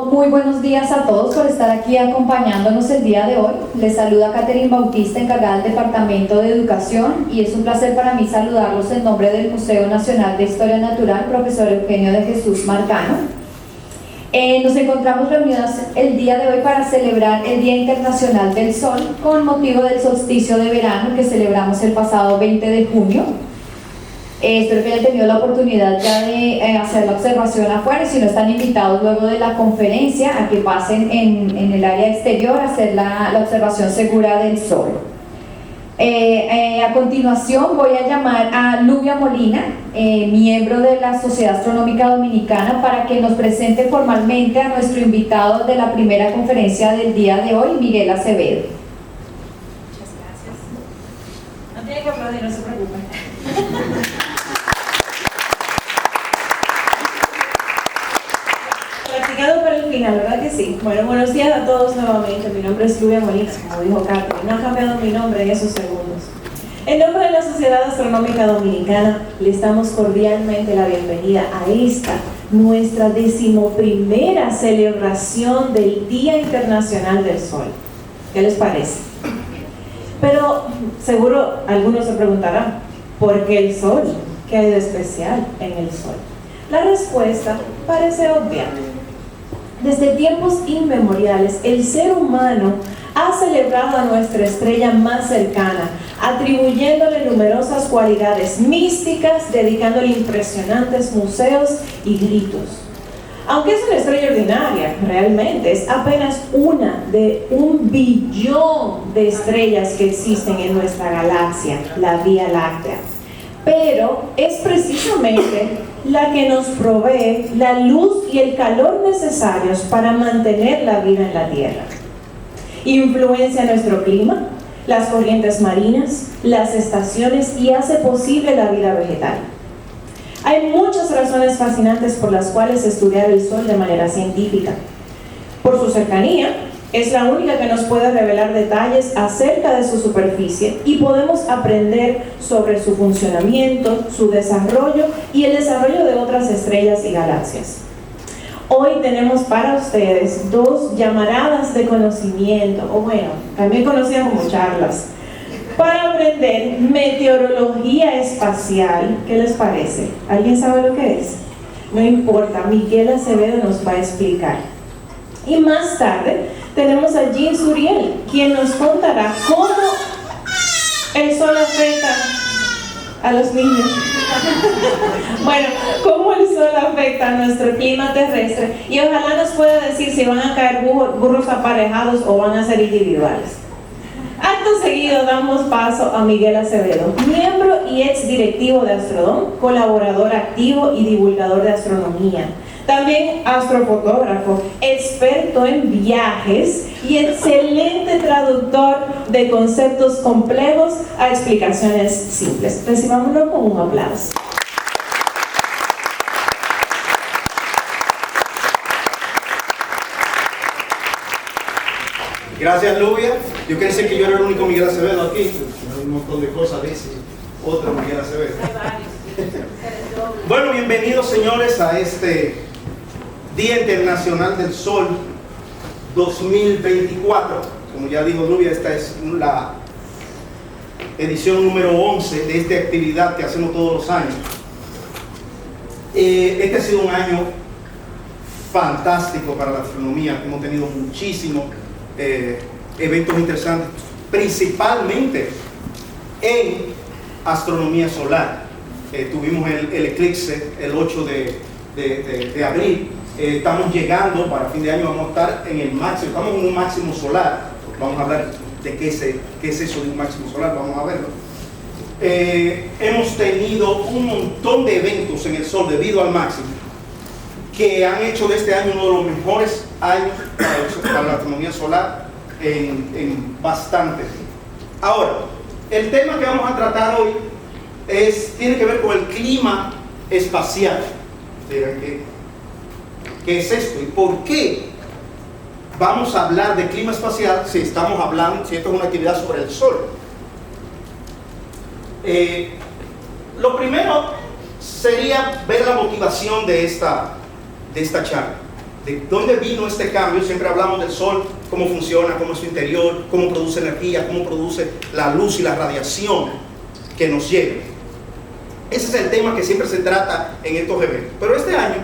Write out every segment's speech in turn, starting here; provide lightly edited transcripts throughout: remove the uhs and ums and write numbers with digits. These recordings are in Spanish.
Muy buenos días a todos por estar aquí acompañándonos el día de hoy. Les saluda Catherine Bautista, encargada del Departamento de Educación, y es un placer para mí saludarlos en nombre del Museo Nacional de Historia Natural, profesor Eugenio de Jesús Marcano. Nos encontramos reunidas el día de hoy para celebrar el Día Internacional del Sol con motivo del solsticio de verano que celebramos el pasado 20 de junio. Espero que hayan tenido la oportunidad ya de hacer la observación afuera, y si no, están invitados luego de la conferencia a que pasen en el área exterior a hacer la observación segura del sol. A continuación voy a llamar a Lubia Molina, miembro de la Sociedad Astronómica Dominicana, para que nos presente formalmente a nuestro invitado de la primera conferencia del día de hoy, Miguel Acevedo. Muchas gracias. No tiene que aplaudir, no se preocupen. Practicado para el final, ¿verdad que sí? Bueno, buenos días a todos nuevamente. Mi nombre es Lubia Molina, como dijo Catherine. No ha cambiado mi nombre en esos segundos. En nombre de la Sociedad Astronómica Dominicana, les damos cordialmente la bienvenida a esta, nuestra 11ª celebración del Día Internacional del Sol. ¿Qué les parece? Pero seguro algunos se preguntarán, ¿por qué el sol? ¿Qué hay de especial en el sol? La respuesta parece obvia. Desde tiempos inmemoriales, el ser humano ha celebrado a nuestra estrella más cercana, atribuyéndole numerosas cualidades místicas, dedicándole impresionantes museos y gritos. Aunque es una estrella ordinaria, realmente es apenas una de 1.000.000.000 de estrellas que existen en nuestra galaxia, la Vía Láctea. Pero es precisamente la que nos provee la luz y el calor necesarios para mantener la vida en la Tierra. Influencia nuestro clima, las corrientes marinas, las estaciones, y hace posible la vida vegetal. Hay muchas razones fascinantes por las cuales estudiar el Sol de manera científica. Por su cercanía, es la única que nos puede revelar detalles acerca de su superficie, y podemos aprender sobre su funcionamiento, su desarrollo y el desarrollo de otras estrellas y galaxias. Hoy tenemos para ustedes 2 llamaradas de conocimiento, o bueno, también conocidas como charlas, para aprender meteorología espacial. ¿Qué les parece? ¿Alguien sabe lo que es? No importa, Miguel Acevedo nos va a explicar. Y más tarde tenemos a Jean Suriel, quien nos contará cómo el sol afecta a los niños. Bueno, cómo el sol afecta a nuestro clima terrestre, y ojalá nos pueda decir si van a caer burros aparejados o van a ser individuales. Acto seguido damos paso a Miguel Acevedo, miembro y ex directivo de Astrodome, colaborador activo y divulgador de astronomía. También astrofotógrafo, experto en viajes y excelente traductor de conceptos complejos a explicaciones simples. Recibámoslo con un aplauso. Gracias, Lubia. Yo pensé que yo era el único Miguel Acevedo aquí. Hay un montón de cosas, dice otro Miguel Acevedo. Hay varios. Bueno, bienvenidos, señores, a este Día Internacional del Sol 2024. Como ya dijo Lubia, esta es la edición número 11 de esta actividad que hacemos todos los años. Este ha sido un año fantástico para la astronomía. Hemos tenido muchísimos eventos interesantes, principalmente en astronomía solar. Tuvimos el eclipse el 8 de abril. Estamos llegando, para fin de año vamos a estar en el máximo, estamos en un máximo solar. Vamos a hablar de qué es eso de un máximo solar, vamos a verlo. Hemos tenido un montón de eventos en el Sol debido al máximo, que han hecho de este año uno de los mejores años para la astronomía solar en bastante. Ahora, el tema que vamos a tratar hoy tiene que ver con el clima espacial. ¿Qué es esto? ¿Y por qué vamos a hablar de clima espacial si estamos hablando, si esto es una actividad sobre el Sol? Lo primero sería ver la motivación de esta charla. de dónde vino este cambio. Siempre hablamos del sol, cómo funciona, cómo es su interior, cómo produce energía, cómo produce la luz y la radiación que nos llega. Ese es el tema que siempre se trata en estos eventos. Pero este año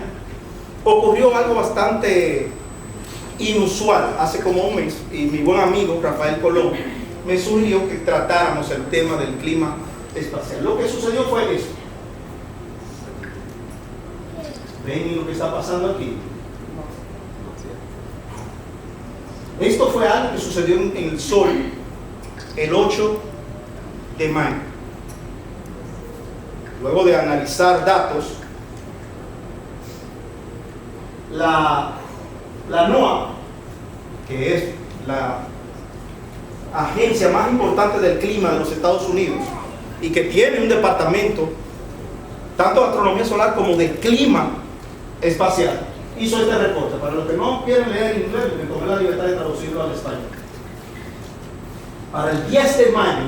ocurrió algo bastante inusual. Hace como un mes, y mi buen amigo Rafael Colón me sugirió que tratáramos el tema del clima espacial. Lo que sucedió fue esto. ¿Ven lo que está pasando aquí? Esto fue algo que sucedió en el Sol el 8 de mayo. Luego de analizar datos, la NOAA, que es la agencia más importante del clima de los Estados Unidos y que tiene un departamento tanto de astronomía solar como de clima espacial, hizo este reporte. Para los que no quieren leer inglés, me tomé la libertad de traducirlo al español. Para el 10 de mayo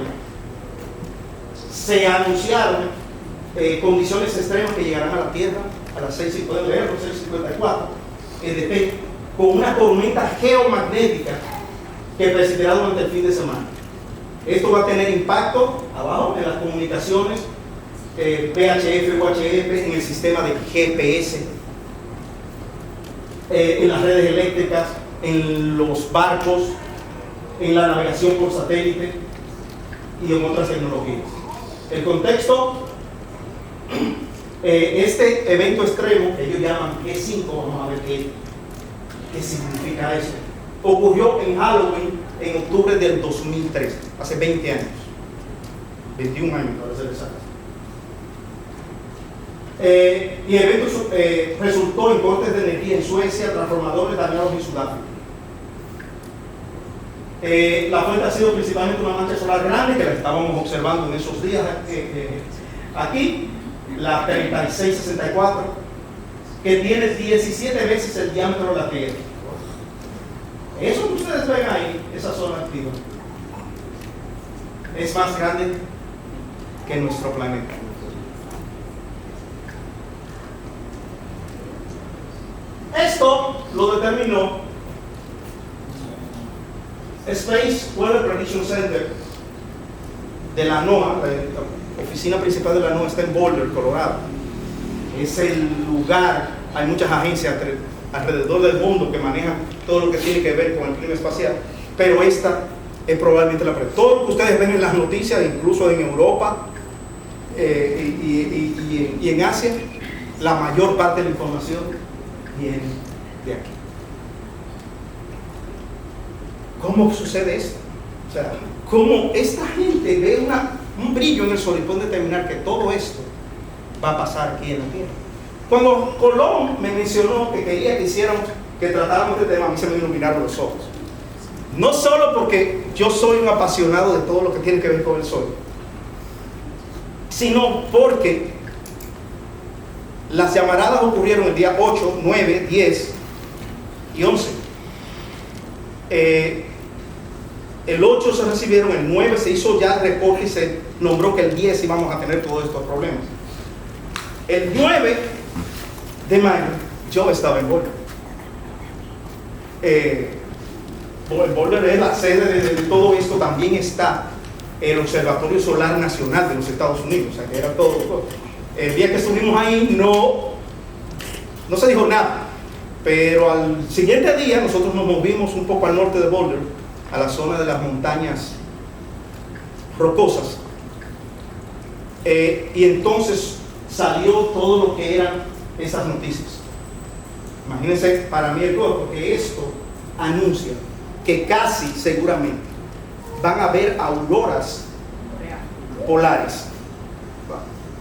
se anunciaron condiciones extremas que llegarán a la Tierra a las 6:54, EDP, con una tormenta geomagnética que persistirá durante el fin de semana. Esto va a tener impacto abajo en las comunicaciones VHF, UHF, en el sistema de GPS, en las redes eléctricas, en los barcos, en la navegación por satélite y en otras tecnologías. El contexto, este evento extremo, que ellos llaman G5, vamos a ver qué significa eso, ocurrió en Halloween en octubre del 2003, hace 20 años, 21 años para ser exacto. Y el evento resultó en cortes de energía en Suecia, transformadores dañados en Sudáfrica. La fuente ha sido principalmente una mancha solar grande que la estábamos observando en esos días aquí, la 3664, que tiene 17 veces el diámetro de la Tierra. Eso que ustedes ven ahí, esa zona activa, es más grande que nuestro planeta. Esto lo determinó Space Weather Prediction Center de la NOAA. La oficina principal de la NOAA está en Boulder, Colorado. Es el lugar, hay muchas agencias alrededor del mundo que manejan todo lo que tiene que ver con el clima espacial, pero esta es probablemente la primera. Todo lo que ustedes ven en las noticias, incluso en Europa y en Asia, la mayor parte de la información viene de aquí. ¿Cómo sucede esto? O sea, ¿cómo esta gente ve un brillo en el sol y puede determinar que todo esto va a pasar aquí en la Tierra? Cuando Colón me mencionó que quería que tratáramos este tema, a mí se me iluminaron los ojos. No solo porque yo soy un apasionado de todo lo que tiene que ver con el sol, sino porque las llamaradas ocurrieron el día 8, 9, 10 y 11. El 8 se recibieron, el 9 se hizo ya el reporte y se nombró que el 10 íbamos a tener todos estos problemas. El 9 de mayo yo estaba en Boulder. Boulder es la sede de todo esto. También está el Observatorio Solar Nacional de los Estados Unidos, o sea que era todo. El día que estuvimos ahí no se dijo nada, pero al siguiente día nosotros nos movimos un poco al norte de Boulder, a la zona de las montañas rocosas, y entonces salió todo lo que eran esas noticias. Imagínense para mí el cuerpo, porque esto anuncia que casi seguramente van a haber auroras polares,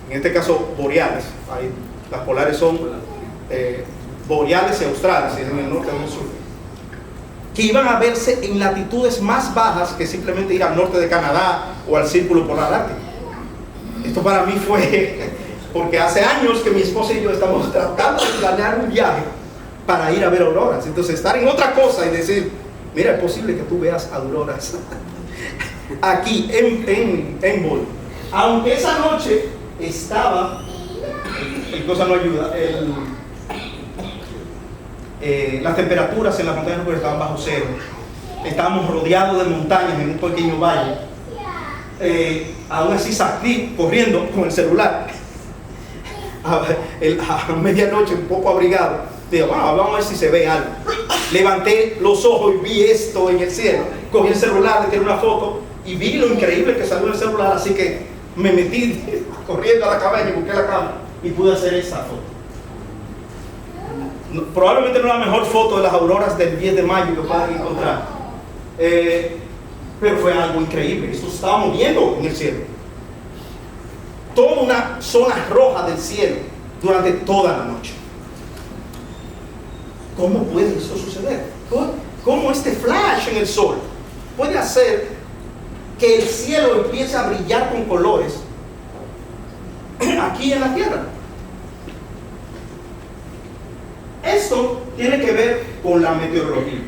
en este caso boreales. Ahí, las polares son boreales y australes, en el norte y en el sur, que iban a verse en latitudes más bajas que simplemente ir al norte de Canadá o al Círculo Polar Ártico. Esto para mí fue porque hace años que mi esposa y yo estamos tratando de planear un viaje para ir a ver auroras. Entonces estar en otra cosa y decir, mira, es posible que tú veas auroras aquí en Boulder. Aunque esa noche estaba, el cosa no ayuda, Las temperaturas en las montañas rocosas estaban bajo cero. Estábamos rodeados de montañas en un pequeño valle. Aún así salí corriendo con el celular a medianoche, un poco abrigado. Digo, bueno, vamos a ver si se ve algo. Levanté los ojos y vi esto en el cielo. Cogí el celular, le tiré una foto y vi lo increíble que salió en el celular. Así que me metí corriendo a la cabaña y busqué la cámara y pude hacer esa foto. Probablemente no es la mejor foto de las auroras del 10 de mayo que puedan encontrar. Pero fue algo increíble. Esto se estaba moviendo en el cielo. Toda una zona roja del cielo durante toda la noche. ¿Cómo puede eso suceder? ¿Cómo este flash en el sol puede hacer que el cielo empiece a brillar con colores aquí en la tierra? Esto tiene que ver con la meteorología.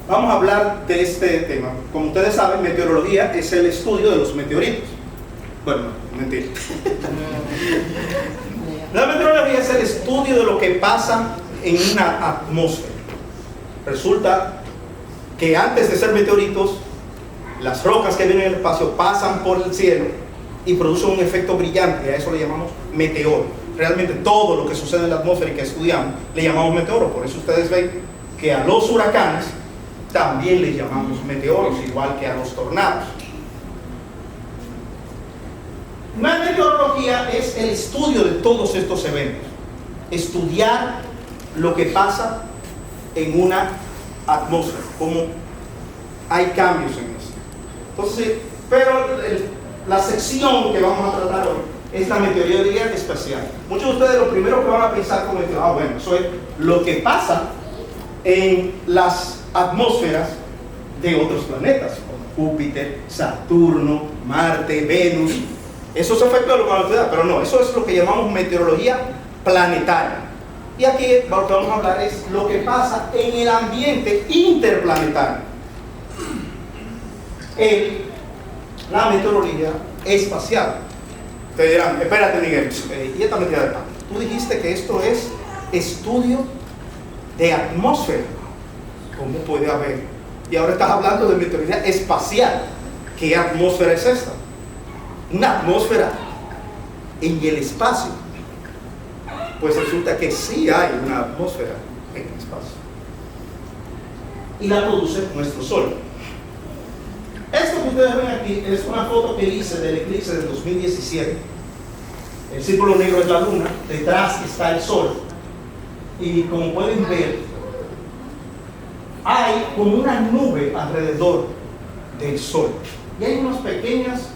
Vamos a hablar de este tema. Como ustedes saben, meteorología es el estudio de los meteoritos. Bueno, no, mentira. La meteorología es el estudio de lo que pasa en una atmósfera. Resulta que antes de ser meteoritos, las rocas que vienen en el espacio pasan por el cielo y producen un efecto brillante. A eso le llamamos meteoro. Realmente todo lo que sucede en la atmósfera y que estudiamos le llamamos meteoro. Por eso ustedes ven que a los huracanes también les llamamos meteoros, igual que a los tornados. La meteorología es el estudio de todos estos eventos. Estudiar lo que pasa en una atmósfera, cómo hay cambios en eso. Entonces, pero la sección que vamos a tratar hoy es la meteorología espacial. Muchos de ustedes lo primero que van a pensar como bueno, eso es lo que pasa en las atmósferas de otros planetas, como Júpiter, Saturno, Marte, Venus. Esos efectos de lo que van a estudiar, pero no, eso es lo que llamamos meteorología planetaria. Y aquí lo que vamos a hablar es lo que pasa en el ambiente interplanetario. La meteorología espacial. Ustedes dirán, espérate Miguel, ¿y esta metida de pan? Tú dijiste que esto es estudio de atmósfera. ¿Cómo puede haber? Y ahora estás hablando de meteorología espacial. ¿Qué atmósfera es esta? Una atmósfera en el espacio. Pues resulta que sí hay una atmósfera en el espacio. Y la produce nuestro Sol. Esto que ustedes ven aquí es una foto que hice del eclipse del 2017. El círculo negro es la luna, detrás está el Sol. Y como pueden ver, hay como una nube alrededor del Sol. Y hay unas pequeñas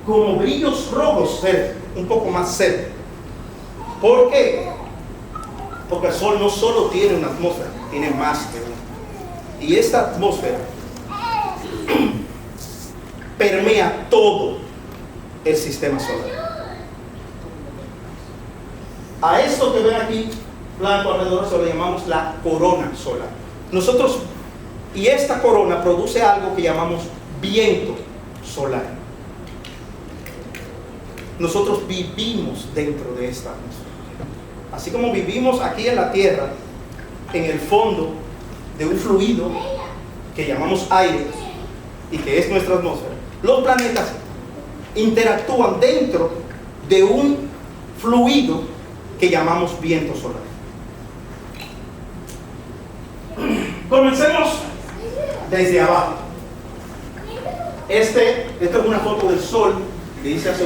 como brillos rojos cerca, un poco más cerca. ¿Por qué? Porque el Sol no solo tiene una atmósfera, tiene más que una. Y esta atmósfera permea todo el sistema solar. A esto que ven aquí blanco alrededor se lo llamamos la corona solar. Y esta corona produce algo que llamamos viento solar. Nosotros vivimos dentro de esta atmósfera. Así como vivimos aquí en la Tierra, en el fondo de un fluido que llamamos aire y que es nuestra atmósfera, los planetas interactúan dentro de un fluido que llamamos viento solar. Comencemos desde abajo. Esta es una foto del Sol que hice hace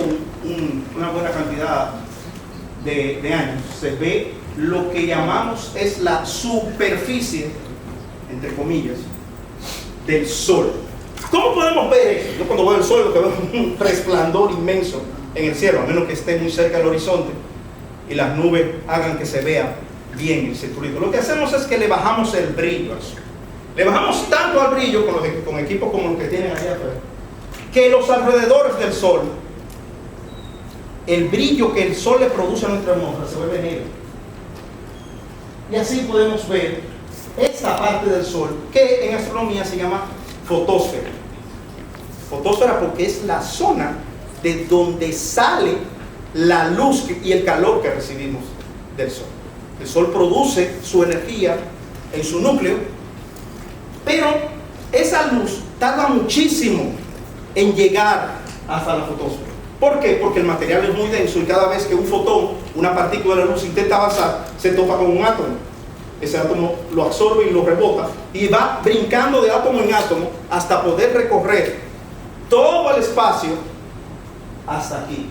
una buena cantidad de años. Se ve lo que llamamos es la superficie, entre comillas, del Sol. ¿Cómo podemos ver eso? Yo cuando veo el Sol lo que veo es un resplandor inmenso en el cielo, a menos que esté muy cerca del horizonte y las nubes hagan que se vea bien el circulito. Lo que hacemos es que le bajamos el brillo al Sol. Le bajamos tanto al brillo con equipos como los que tienen allá afuera, que los alrededores del Sol, el brillo que el Sol le produce a nuestra atmósfera se vuelve negro. Y así podemos ver esta parte del Sol, que en astronomía se llama fotosfera. Fotosfera porque es la zona de donde sale la luz y el calor que recibimos del Sol. El Sol produce su energía en su núcleo, pero esa luz tarda muchísimo en llegar hasta la fotosfera. ¿Por qué? Porque el material es muy denso y cada vez que un fotón, una partícula de la luz intenta avanzar, se topa con un átomo. Ese átomo lo absorbe y lo rebota y va brincando de átomo en átomo hasta poder recorrer todo el espacio hasta aquí,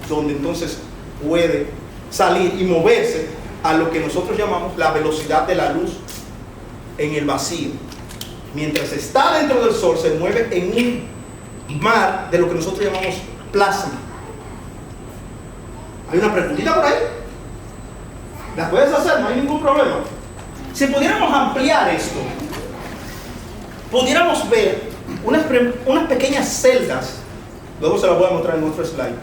donde entonces puede salir y moverse a lo que nosotros llamamos la velocidad de la luz en el vacío. Mientras está dentro del Sol, se mueve en un mar de lo que nosotros llamamos plasma. ¿Hay una preguntita por ahí? ¿La puedes hacer? No hay ningún problema. Si pudiéramos ampliar esto, pudiéramos ver unas pequeñas celdas, luego se las voy a mostrar en otro slide,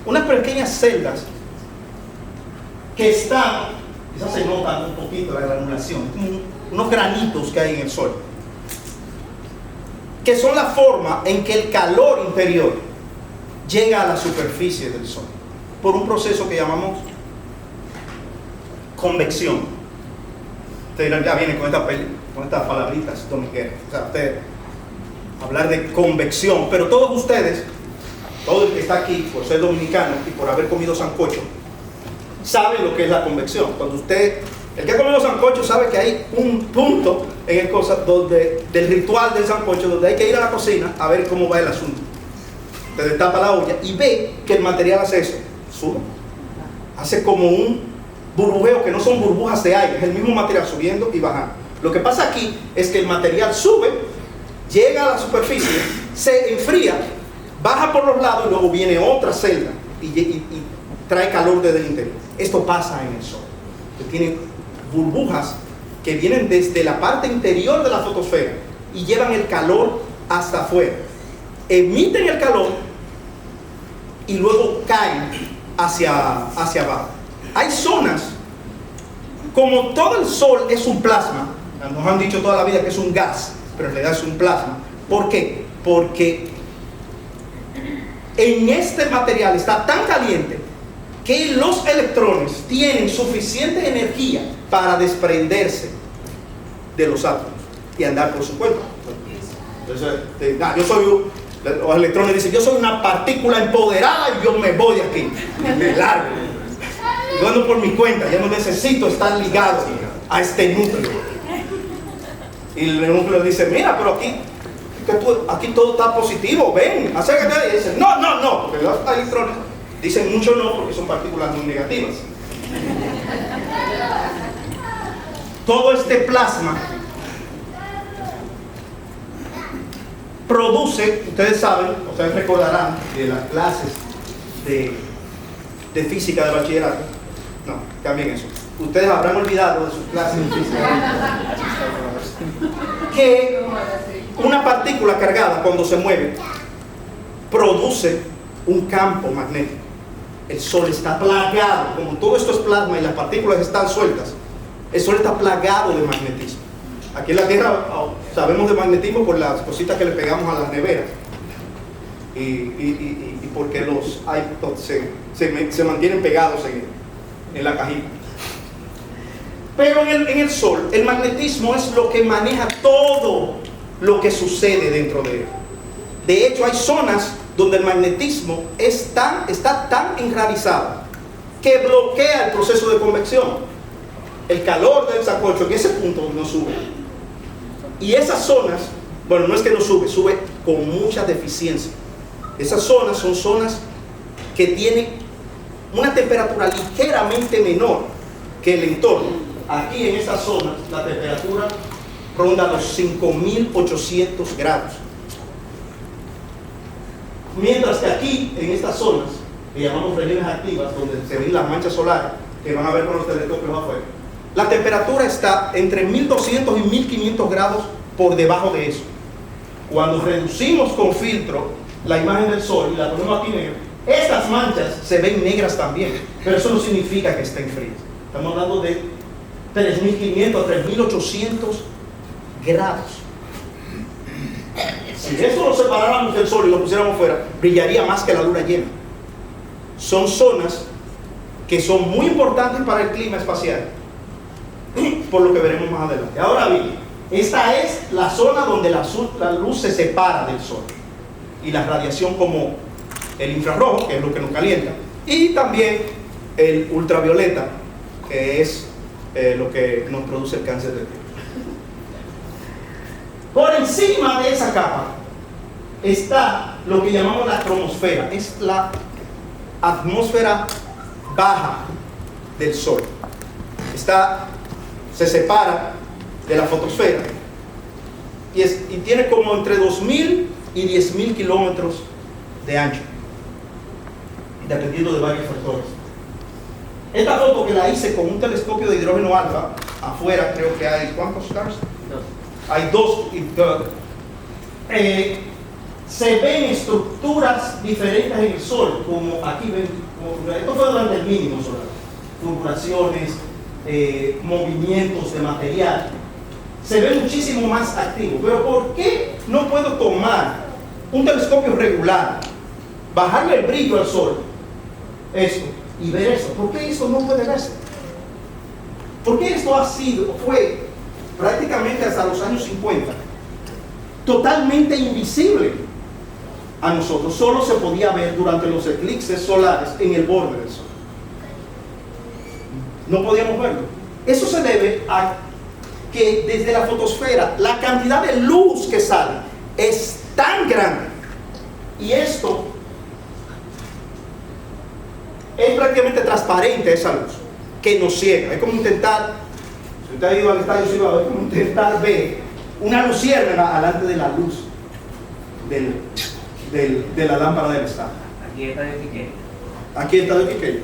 unas pequeñas celdas que están, quizás se nota un poquito la granulación, como unos granitos que hay en el Sol, que son la forma en que el calor interior llega a la superficie del Sol, por un proceso que llamamos convección. Ustedes ya vienen con estas palabritas domingueras. O sea, ustedes hablar de convección, pero todos ustedes, todo el que está aquí por ser dominicano y por haber comido sancocho, sabe lo que es la convección. Cuando usted, el que ha comido sancocho sabe que hay un punto en el cosa donde, del ritual del sancocho, donde hay que ir a la cocina a ver cómo va el asunto. Usted destapa la olla y ve que el material hace eso, sube, hace como un burbujeo, que no son burbujas de aire, es el mismo material subiendo y bajando. Lo que pasa aquí es que el material sube, llega a la superficie, se enfría, baja por los lados y luego viene otra celda y trae calor desde el interior. Esto pasa en el Sol. Tiene burbujas que vienen desde la parte interior de la fotosfera y llevan el calor hasta afuera. Emiten el calor y luego caen hacia abajo. Hay zonas, como todo el Sol es un plasma, nos han dicho toda la vida que es un gas, pero en realidad es un plasma. ¿Por qué? Porque en este material está tan caliente que los electrones tienen suficiente energía para desprenderse de los átomos y andar por su cuenta. Entonces, los electrones dicen, yo soy una partícula empoderada y yo me voy de aquí, me largo. Yo ando por mi cuenta, ya no necesito estar ligado a este núcleo. Y el núcleo dice, mira, pero aquí todo está positivo, ven, acércate. Y dice, no, porque los electrones dicen mucho no, porque son partículas muy negativas. Todo este plasma produce, ustedes saben, ustedes recordarán de las clases de física de bachillerato. No, cambien eso. Ustedes habrán olvidado de sus clases de física que una partícula cargada, cuando se mueve, produce un campo magnético. El Sol está plagado, como todo esto es plasma y las partículas están sueltas, el Sol está plagado de magnetismo. Aquí en la Tierra sabemos de magnetismo por las cositas que le pegamos a las neveras y porque los iPods se mantienen pegados en la cajita. Pero en el Sol, el magnetismo es lo que maneja todo lo que sucede dentro de él. De hecho, hay zonas donde el magnetismo está tan enraizado que bloquea el proceso de convección. El calor del sancocho en ese punto no sube. Y esas zonas, bueno, no es que no sube con mucha deficiencia. Esas zonas son zonas que tienen una temperatura ligeramente menor que el entorno. Aquí en estas zonas la temperatura ronda los 5.800 grados. Mientras que aquí, en estas zonas, que llamamos regiones activas, donde se ven las manchas solares, que van a ver con los telescopios afuera, la temperatura está entre 1.200 y 1.500 grados por debajo de eso. Cuando reducimos con filtro la imagen del Sol y la ponemos aquí negra, estas manchas se ven negras también, pero eso no significa que estén frías. Estamos hablando de 3.500 a 3.800 grados. Si esto lo separáramos del Sol y lo pusiéramos fuera, brillaría más que la luna llena. son zonas que son muy importantes para el clima espacial, por lo que veremos más adelante. Ahora bien, esta es la zona donde la luz se separa del Sol, y la radiación como el infrarrojo, que es lo que nos calienta, y también el ultravioleta, que es lo que nos produce el cáncer de piel. Por encima de esa capa está lo que llamamos la cromosfera, es la atmósfera baja del Sol. Se separa de la fotosfera y tiene como entre 2000 y 10.000 kilómetros de ancho, dependiendo de varios factores. Esta foto que la hice con un telescopio de hidrógeno alfa, afuera creo que hay, ¿cuántos stars? Hay dos. Se ven estructuras diferentes en el Sol, como aquí ven, esto fue durante el mínimo solar, turbulencias, movimientos de material, se ve muchísimo más activo. Pero ¿por qué no puedo tomar un telescopio regular, bajarle el brillo al Sol, esto, y ver esto? ¿Por qué esto no puede verse? ¿Por qué esto fue prácticamente hasta los años 50 totalmente invisible a nosotros? Solo se podía ver durante los eclipses solares en el borde del Sol. No podíamos verlo. Eso se debe a que desde la fotosfera la cantidad de luz que sale es tan grande, y esto es prácticamente transparente, esa luz, que nos ciega. Es como intentar, si usted ha ido al estadio Cibao, es como intentar ver una luciérnaga delante de la luz de la lámpara del estadio. Aquí está de Quiqueya. Aquí está de Quiqueya.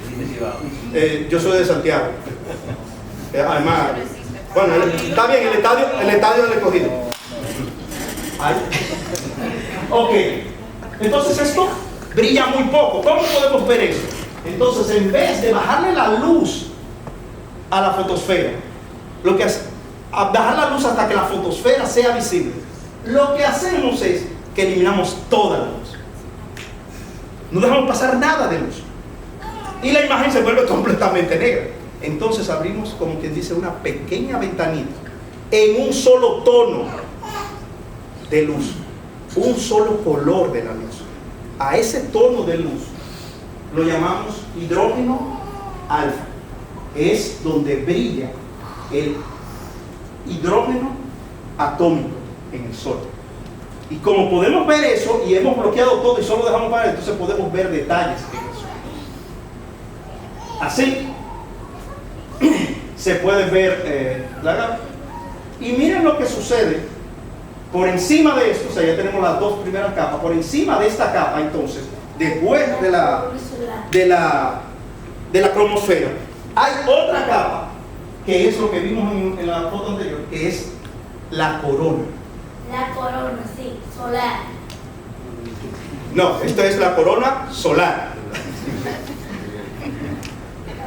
Sí, de Cibao. Yo soy de Santiago. Además, bueno, está bien, el estadio del Escogido. Ok, entonces esto brilla muy poco. ¿Cómo podemos ver eso? Entonces, en vez de bajarle la luz a la fotosfera, lo que bajar la luz hasta que la fotosfera sea visible, lo que hacemos es que eliminamos toda la luz, no dejamos pasar nada de luz, y la imagen se vuelve completamente negra. Entonces abrimos, como quien dice, una pequeña ventanita en un solo tono de luz, un solo color de la luz. A ese tono de luz lo llamamos hidrógeno alfa. Es donde brilla el hidrógeno atómico en el Sol. Y como podemos ver eso, y hemos bloqueado todo y solo dejamos para entonces podemos ver detalles en el Sol. Así se puede ver la gama. Y miren lo que sucede por encima de esto. O sea, ya tenemos las dos primeras capas. Por encima de esta capa, entonces, después de la cromosfera, hay otra capa, que es lo que vimos en la foto anterior, que es la corona. La corona, sí, solar. No, esta es la corona solar.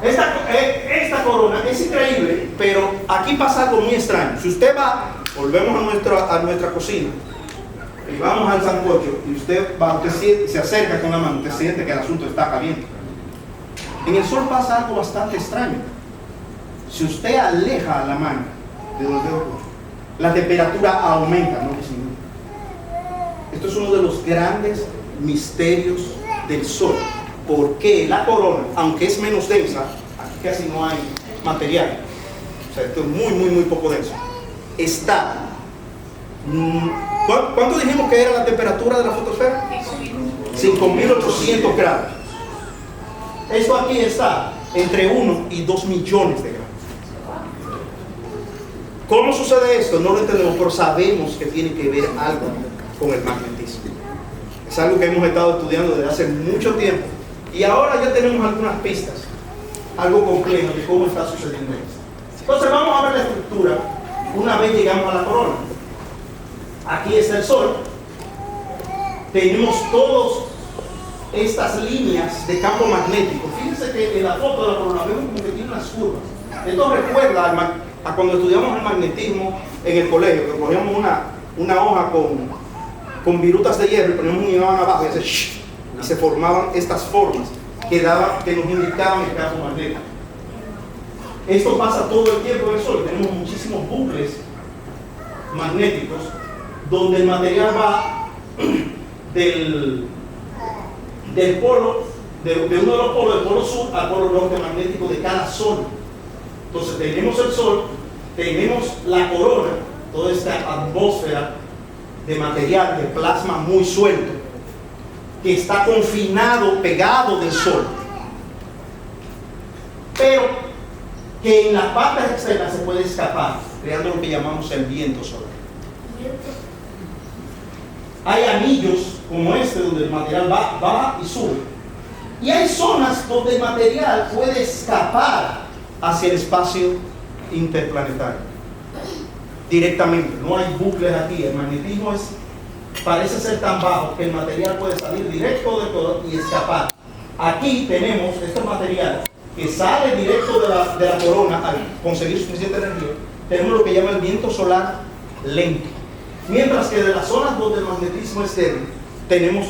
Esta corona es increíble, pero aquí pasa algo muy extraño. Si usted va, volvemos a nuestra cocina, y vamos al sancocho, y usted se acerca con la mano, usted siente que el asunto está caliente. En el Sol pasa algo bastante extraño. Si usted aleja la mano de los dedos, la temperatura aumenta, no disminuye. Esto es uno de los grandes misterios del Sol. Porque la corona, aunque es menos densa, aquí casi no hay material, o sea, esto es muy poco denso, está. ¿Cuánto dijimos que era la temperatura de la fotosfera? 5.800 grados. Esto aquí está entre 1 y 2 millones de grados. ¿Cómo sucede esto? No lo entendemos, pero sabemos que tiene que ver algo con el magnetismo. Es algo que hemos estado estudiando desde hace mucho tiempo. Y ahora ya tenemos algunas pistas, algo complejo de cómo está sucediendo esto. Entonces vamos a ver la estructura una vez llegamos a la corona. Aquí está el Sol. Tenemos todas estas líneas de campo magnético. Fíjense que en la foto de la corona vemos como que tiene unas curvas. Esto recuerda a cuando estudiamos el magnetismo en el colegio, que cogíamos una hoja con virutas de hierro y poníamos un imán abajo y se formaban estas formas. que nos indicaban el campo magnético. Esto pasa todo el tiempo en el Sol. Tenemos muchísimos bucles magnéticos donde el material va del polo, de uno de los polos, del polo sur al polo norte magnético de cada zona. Entonces tenemos el Sol, tenemos la corona, toda esta atmósfera de material, de plasma muy suelto, que está confinado, pegado del Sol, pero que en las partes externas se puede escapar, creando lo que llamamos el viento solar. Hay anillos como este donde el material baja y sube, y hay zonas donde el material puede escapar hacia el espacio interplanetario directamente. No hay bucles aquí. El magnetismo parece ser tan bajo que el material puede salir directo del todo y escapar. Aquí tenemos este material que sale directo de la corona al conseguir suficiente energía. Tenemos lo que llama el viento solar lento. Mientras que de las zonas donde el magnetismo es débil, tenemos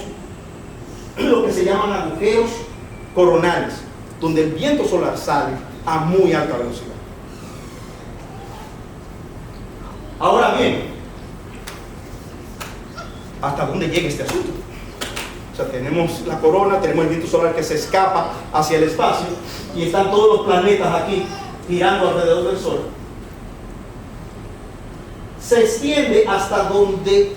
lo que se llaman agujeros coronales, donde el viento solar sale a muy alta velocidad. Ahora bien, ¿hasta dónde llega este asunto? O sea, tenemos la corona, tenemos el viento solar que se escapa hacia el espacio y están todos los planetas aquí girando alrededor del Sol. Se extiende hasta donde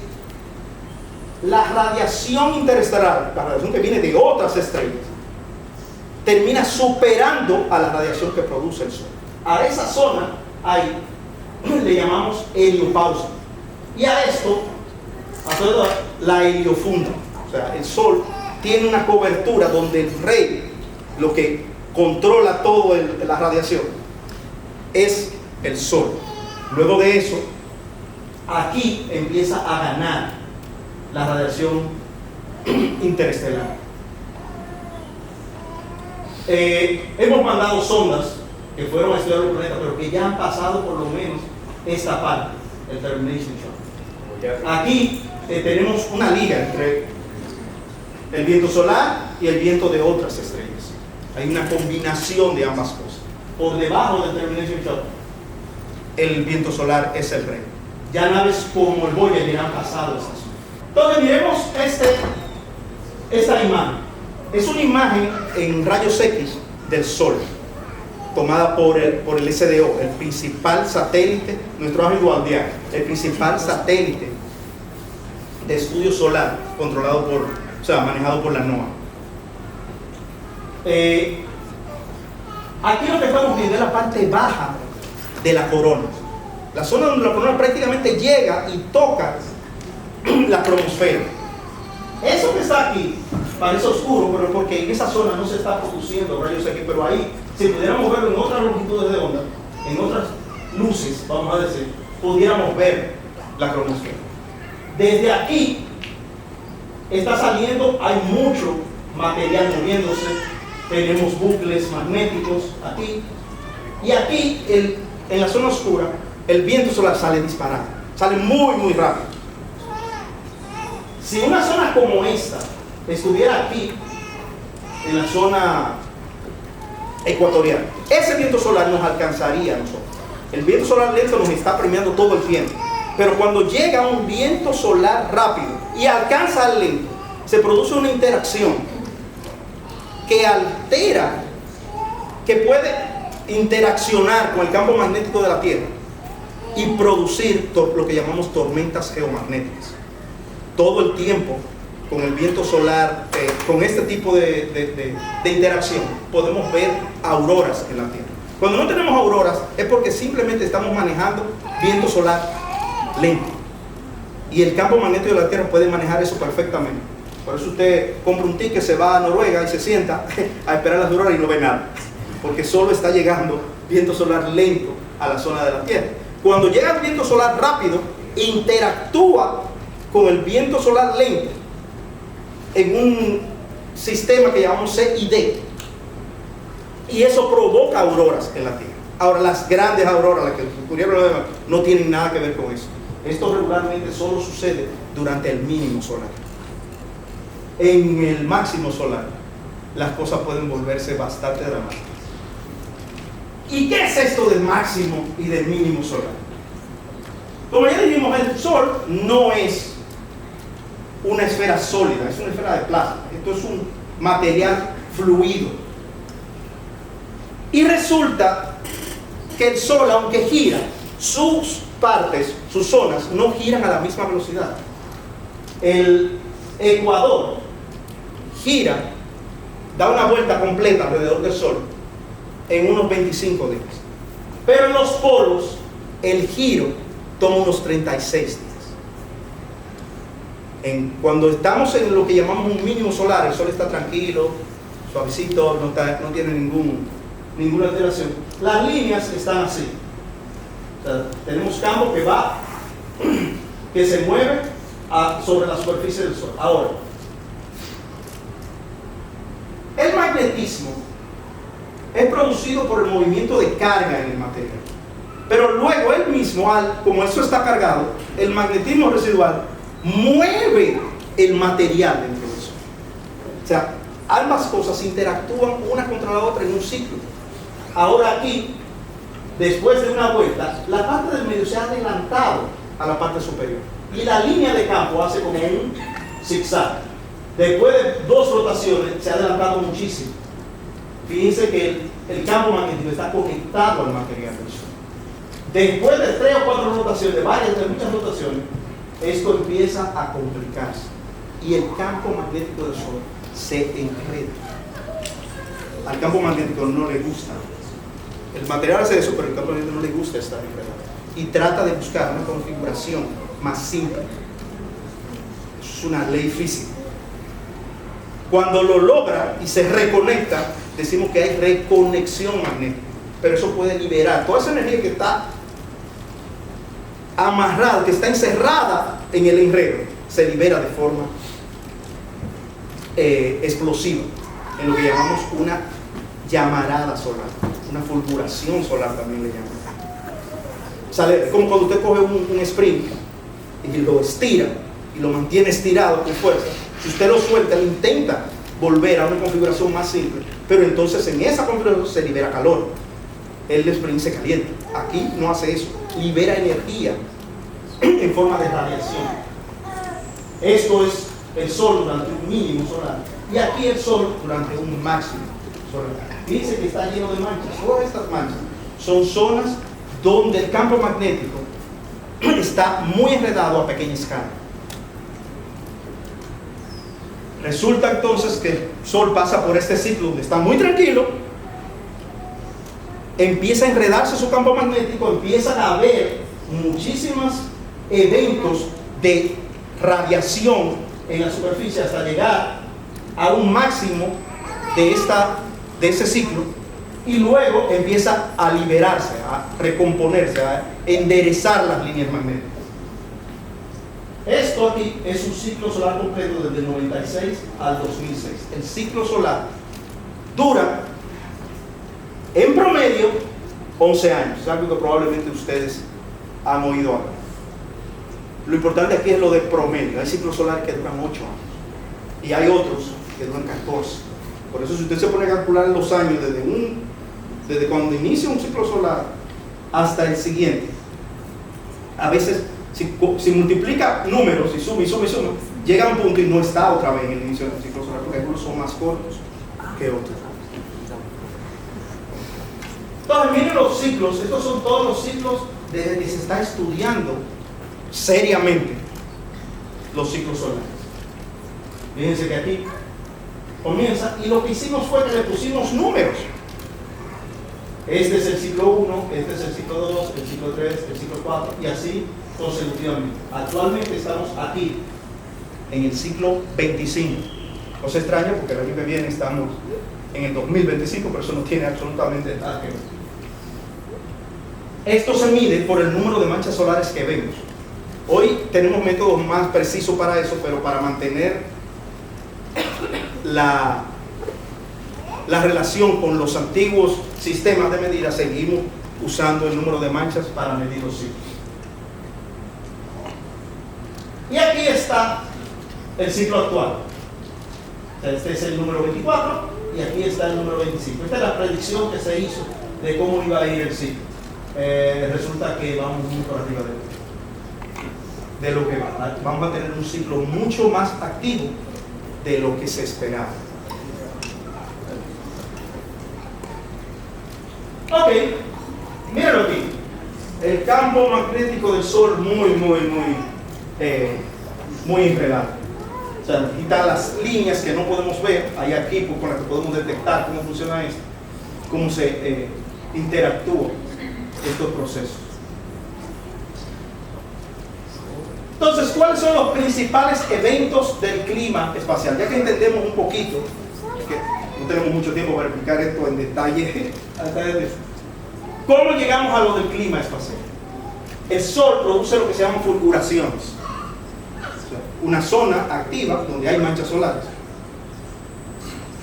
la radiación interestelar, la radiación que viene de otras estrellas, termina superando a la radiación que produce el Sol. A esa zona le llamamos heliopausa. Y a esto, alrededor, la heliofunda. O sea, el Sol tiene una cobertura donde el rey, lo que controla toda la radiación, es el Sol. Luego de eso, aquí empieza a ganar la radiación interestelar. Hemos mandado sondas que fueron a estudiar los planetas, pero que ya han pasado por lo menos esta parte, el termination shot. Aquí tenemos una liga entre el viento solar y el viento de otras estrellas. Hay una combinación de ambas cosas. Por debajo del termination shot, el viento solar es el rey. Ya naves como el Voyager han pasado esa zona. Entonces miremos esta imagen. Es una imagen en rayos X del Sol, tomada por el SDO, el principal satélite, nuestro ángel aldeano, el principal satélite de estudio solar, manejado por la NOAA. Aquí lo que estamos viendo es la parte baja de la corona, la zona donde la corona prácticamente llega y toca la cromosfera. Eso que está aquí parece oscuro, pero porque en esa zona no se está produciendo rayos X, pero ahí, si pudiéramos verlo en otras longitudes de onda, en otras luces, vamos a decir, pudiéramos ver la cromosfera. Desde aquí está saliendo, hay mucho material moviéndose, tenemos bucles magnéticos aquí, y aquí en la zona oscura el viento solar sale disparado, sale muy muy rápido. Si una zona como esta estuviera aquí, en la zona ecuatorial, ese viento solar nos alcanzaría a nosotros. El viento solar lento nos está premiando todo el tiempo, pero cuando llega un viento solar rápido y alcanza al lento, se produce una interacción que altera, que puede interaccionar con el campo magnético de la Tierra y producir lo que llamamos tormentas geomagnéticas. Todo el tiempo, con el viento solar, con este tipo de interacción, podemos ver auroras en la Tierra. Cuando no tenemos auroras es porque simplemente estamos manejando viento solar lento. Y el campo magnético de la Tierra puede manejar eso perfectamente. Por eso usted compra un ticket, se va a Noruega y se sienta a esperar las auroras y no ve nada. Porque solo está llegando viento solar lento a la zona de la Tierra. Cuando llega el viento solar rápido, interactúa con el viento solar lento en un sistema que llamamos C y D, y eso provoca auroras en la Tierra. Ahora, las grandes auroras, las que ocurrieron, no tienen nada que ver con eso. Esto regularmente solo sucede durante el mínimo solar. En el máximo solar las cosas pueden volverse bastante dramáticas. ¿Y qué es esto del máximo y del mínimo solar? Como ya dijimos, el Sol no es una esfera sólida, es una esfera de plasma. Esto es un material fluido. Y resulta que el Sol, aunque gira, sus partes, sus zonas, no giran a la misma velocidad. El ecuador gira, da una vuelta completa alrededor del Sol en unos 25 días. Pero en los polos, el giro toma unos 36 días. Cuando estamos en lo que llamamos un mínimo solar, el Sol está tranquilo, suavecito, no tiene ninguna alteración. Las líneas están así. O sea, tenemos campo que se mueve sobre la superficie del Sol. Ahora, el magnetismo es producido por el movimiento de carga en el material. Pero luego él mismo, como eso está cargado, el magnetismo residual mueve el material dentro del Sol. O sea, ambas cosas interactúan una contra la otra en un ciclo. Ahora aquí, después de una vuelta, la parte del medio se ha adelantado a la parte superior. Y la línea de campo hace como un zigzag. Después de 2 rotaciones se ha adelantado muchísimo. Fíjense que el campo magnético está conectado al material del Sol. Después de 3 o 4 rotaciones, de muchas rotaciones, esto empieza a complicarse. Y el campo magnético del Sol se enreda. Al campo magnético no le gusta. El material hace eso, pero el campo magnético no le gusta estar enredado. Y trata de buscar una configuración más simple. Eso es una ley física. Cuando lo logra y se reconecta, decimos que hay reconexión magnética. Pero eso puede liberar toda esa energía que está amarrada, que está encerrada en el enredo, se libera de forma explosiva, en lo que llamamos una llamarada solar, una fulguración solar también le llaman. Sale como cuando usted coge un spring y lo estira y lo mantiene estirado con fuerza. Si usted lo suelta, él intenta volver a una configuración más simple, pero entonces en esa configuración se libera calor. El spring se calienta. Aquí no hace eso, libera energía en forma de radiación. Esto es el Sol durante un mínimo solar y aquí el Sol durante un máximo solar. Dice que está lleno de manchas. Todas estas manchas son zonas donde el campo magnético está muy enredado a pequeña escala. Resulta entonces que el Sol pasa por este ciclo donde está muy tranquilo, empieza a enredarse su campo magnético, empiezan a haber muchísimos eventos de radiación en la superficie hasta llegar a un máximo de ese ciclo, y luego empieza a liberarse, a recomponerse, a enderezar las líneas magnéticas. Esto aquí es un ciclo solar completo desde el 96 al 2006. El ciclo solar dura en promedio 11 años, es algo que probablemente ustedes han oído hablar. Lo importante aquí es lo de promedio. Hay ciclos solares que duran 8 años y hay otros que duran 14. Por eso si usted se pone a calcular los años desde cuando inicia un ciclo solar hasta el siguiente, a veces si multiplica números y suma, llega a un punto y no está otra vez en el inicio del ciclo solar, porque algunos son más cortos que otros. Entonces miren los ciclos, estos son todos los ciclos desde que se está estudiando seriamente los ciclos solares. Fíjense que aquí comienza y lo que hicimos fue que le pusimos números. Este es el ciclo 1, este es el ciclo 2, el ciclo 3, el ciclo 4 y así consecutivamente. Actualmente estamos aquí en el ciclo 25. No se extraña porque el año que viene estamos en el 2025, pero eso no tiene absolutamente nada que ver. Esto se mide por el número de manchas solares que vemos. Hoy tenemos métodos más precisos para eso, pero para mantener la relación con los antiguos sistemas de medida, seguimos usando el número de manchas para medir los ciclos. Y aquí está el ciclo actual. Este es el número 24 y aquí está el número 25. Esta es la predicción que se hizo de cómo iba a ir el ciclo. Resulta que vamos muy por arriba de lo que va. Vamos a tener un ciclo mucho más activo de lo que se esperaba. Ok, mírenlo aquí. El campo magnético del Sol muy enredado. O sea, aquí están las líneas que no podemos ver. Hay aquí con las que podemos detectar cómo funciona esto, cómo se interactúan estos procesos. Entonces, ¿cuáles son los principales eventos del clima espacial? Ya que entendemos un poquito, que no tenemos mucho tiempo para explicar esto en detalle, ¿cómo llegamos a lo del clima espacial? El Sol produce lo que se llaman fulguraciones. Una zona activa donde hay manchas solares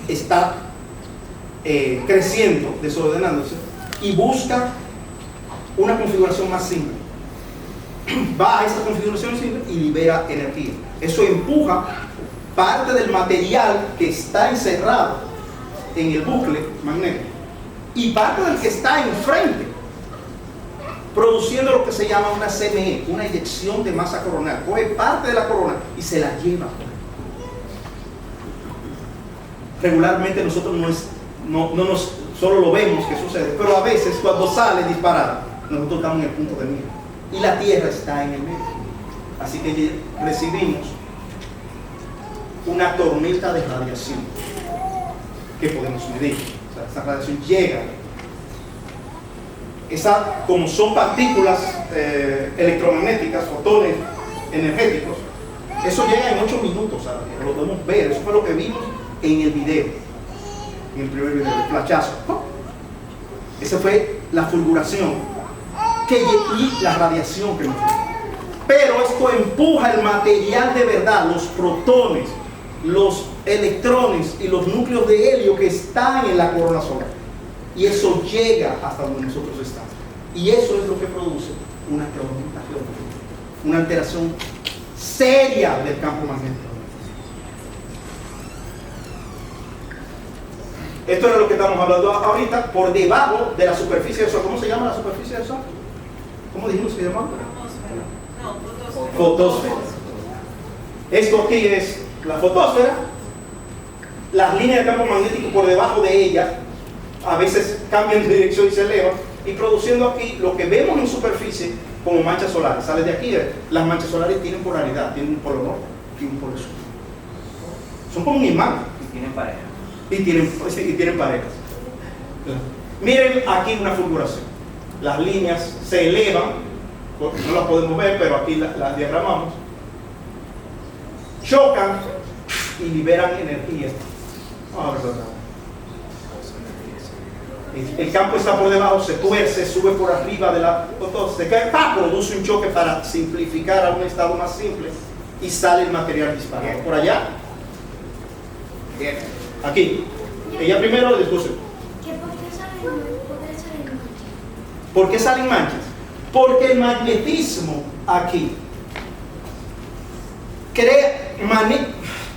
está creciendo, desordenándose, y busca una configuración más simple. Va a esa configuración simple y libera energía. Eso empuja parte del material que está encerrado en el bucle magnético y parte del que está enfrente, produciendo lo que se llama una CME, una eyección de masa coronal. Coge parte de la corona y se la lleva. Regularmente nosotros solo lo vemos que sucede, pero a veces cuando sale disparado, nosotros estamos en el punto de mira y la Tierra está en el medio. Así que recibimos una tormenta de radiación que podemos medir. O sea, esa radiación llega. Como son partículas electromagnéticas, fotones energéticos, eso llega en 8 minutos a la Tierra, lo podemos ver. Eso fue lo que vimos en el video, en el primer video, el flashazo. Esa fue la fulguración y la radiación que nos dio. Pero esto empuja el material de verdad, los protones, los electrones y los núcleos de helio que están en la corona solar. Y eso llega hasta donde nosotros estamos. Y eso es lo que produce una tormenta geológica, una alteración seria del campo magnético. Esto es lo que estamos hablando ahorita, por debajo de la superficie del Sol. ¿Cómo se llama la superficie del Sol? ¿Cómo dijimos que se llama? Fotosfera. Esto aquí es la fotosfera. Las líneas de campo magnético por debajo de ella a veces cambian de dirección y se elevan, y produciendo aquí lo que vemos en superficie como manchas solares. Sale de aquí, las manchas solares tienen polaridad, tienen un polo norte y un polo sur. Son como un imán. Y tienen pareja. Y tienen parejas. Miren aquí una fulguración. Las líneas se elevan, no las podemos ver, pero aquí las diagramamos. Chocan y liberan energía. Vamos a ver. El campo está por debajo, se tuerce, sube por arriba de la fotosfera, se cae, produce un choque para simplificar a un estado más simple y sale el material disparado. Por allá, aquí, ella primero, después. ¿Por qué salen manchas? Porque el magnetismo aquí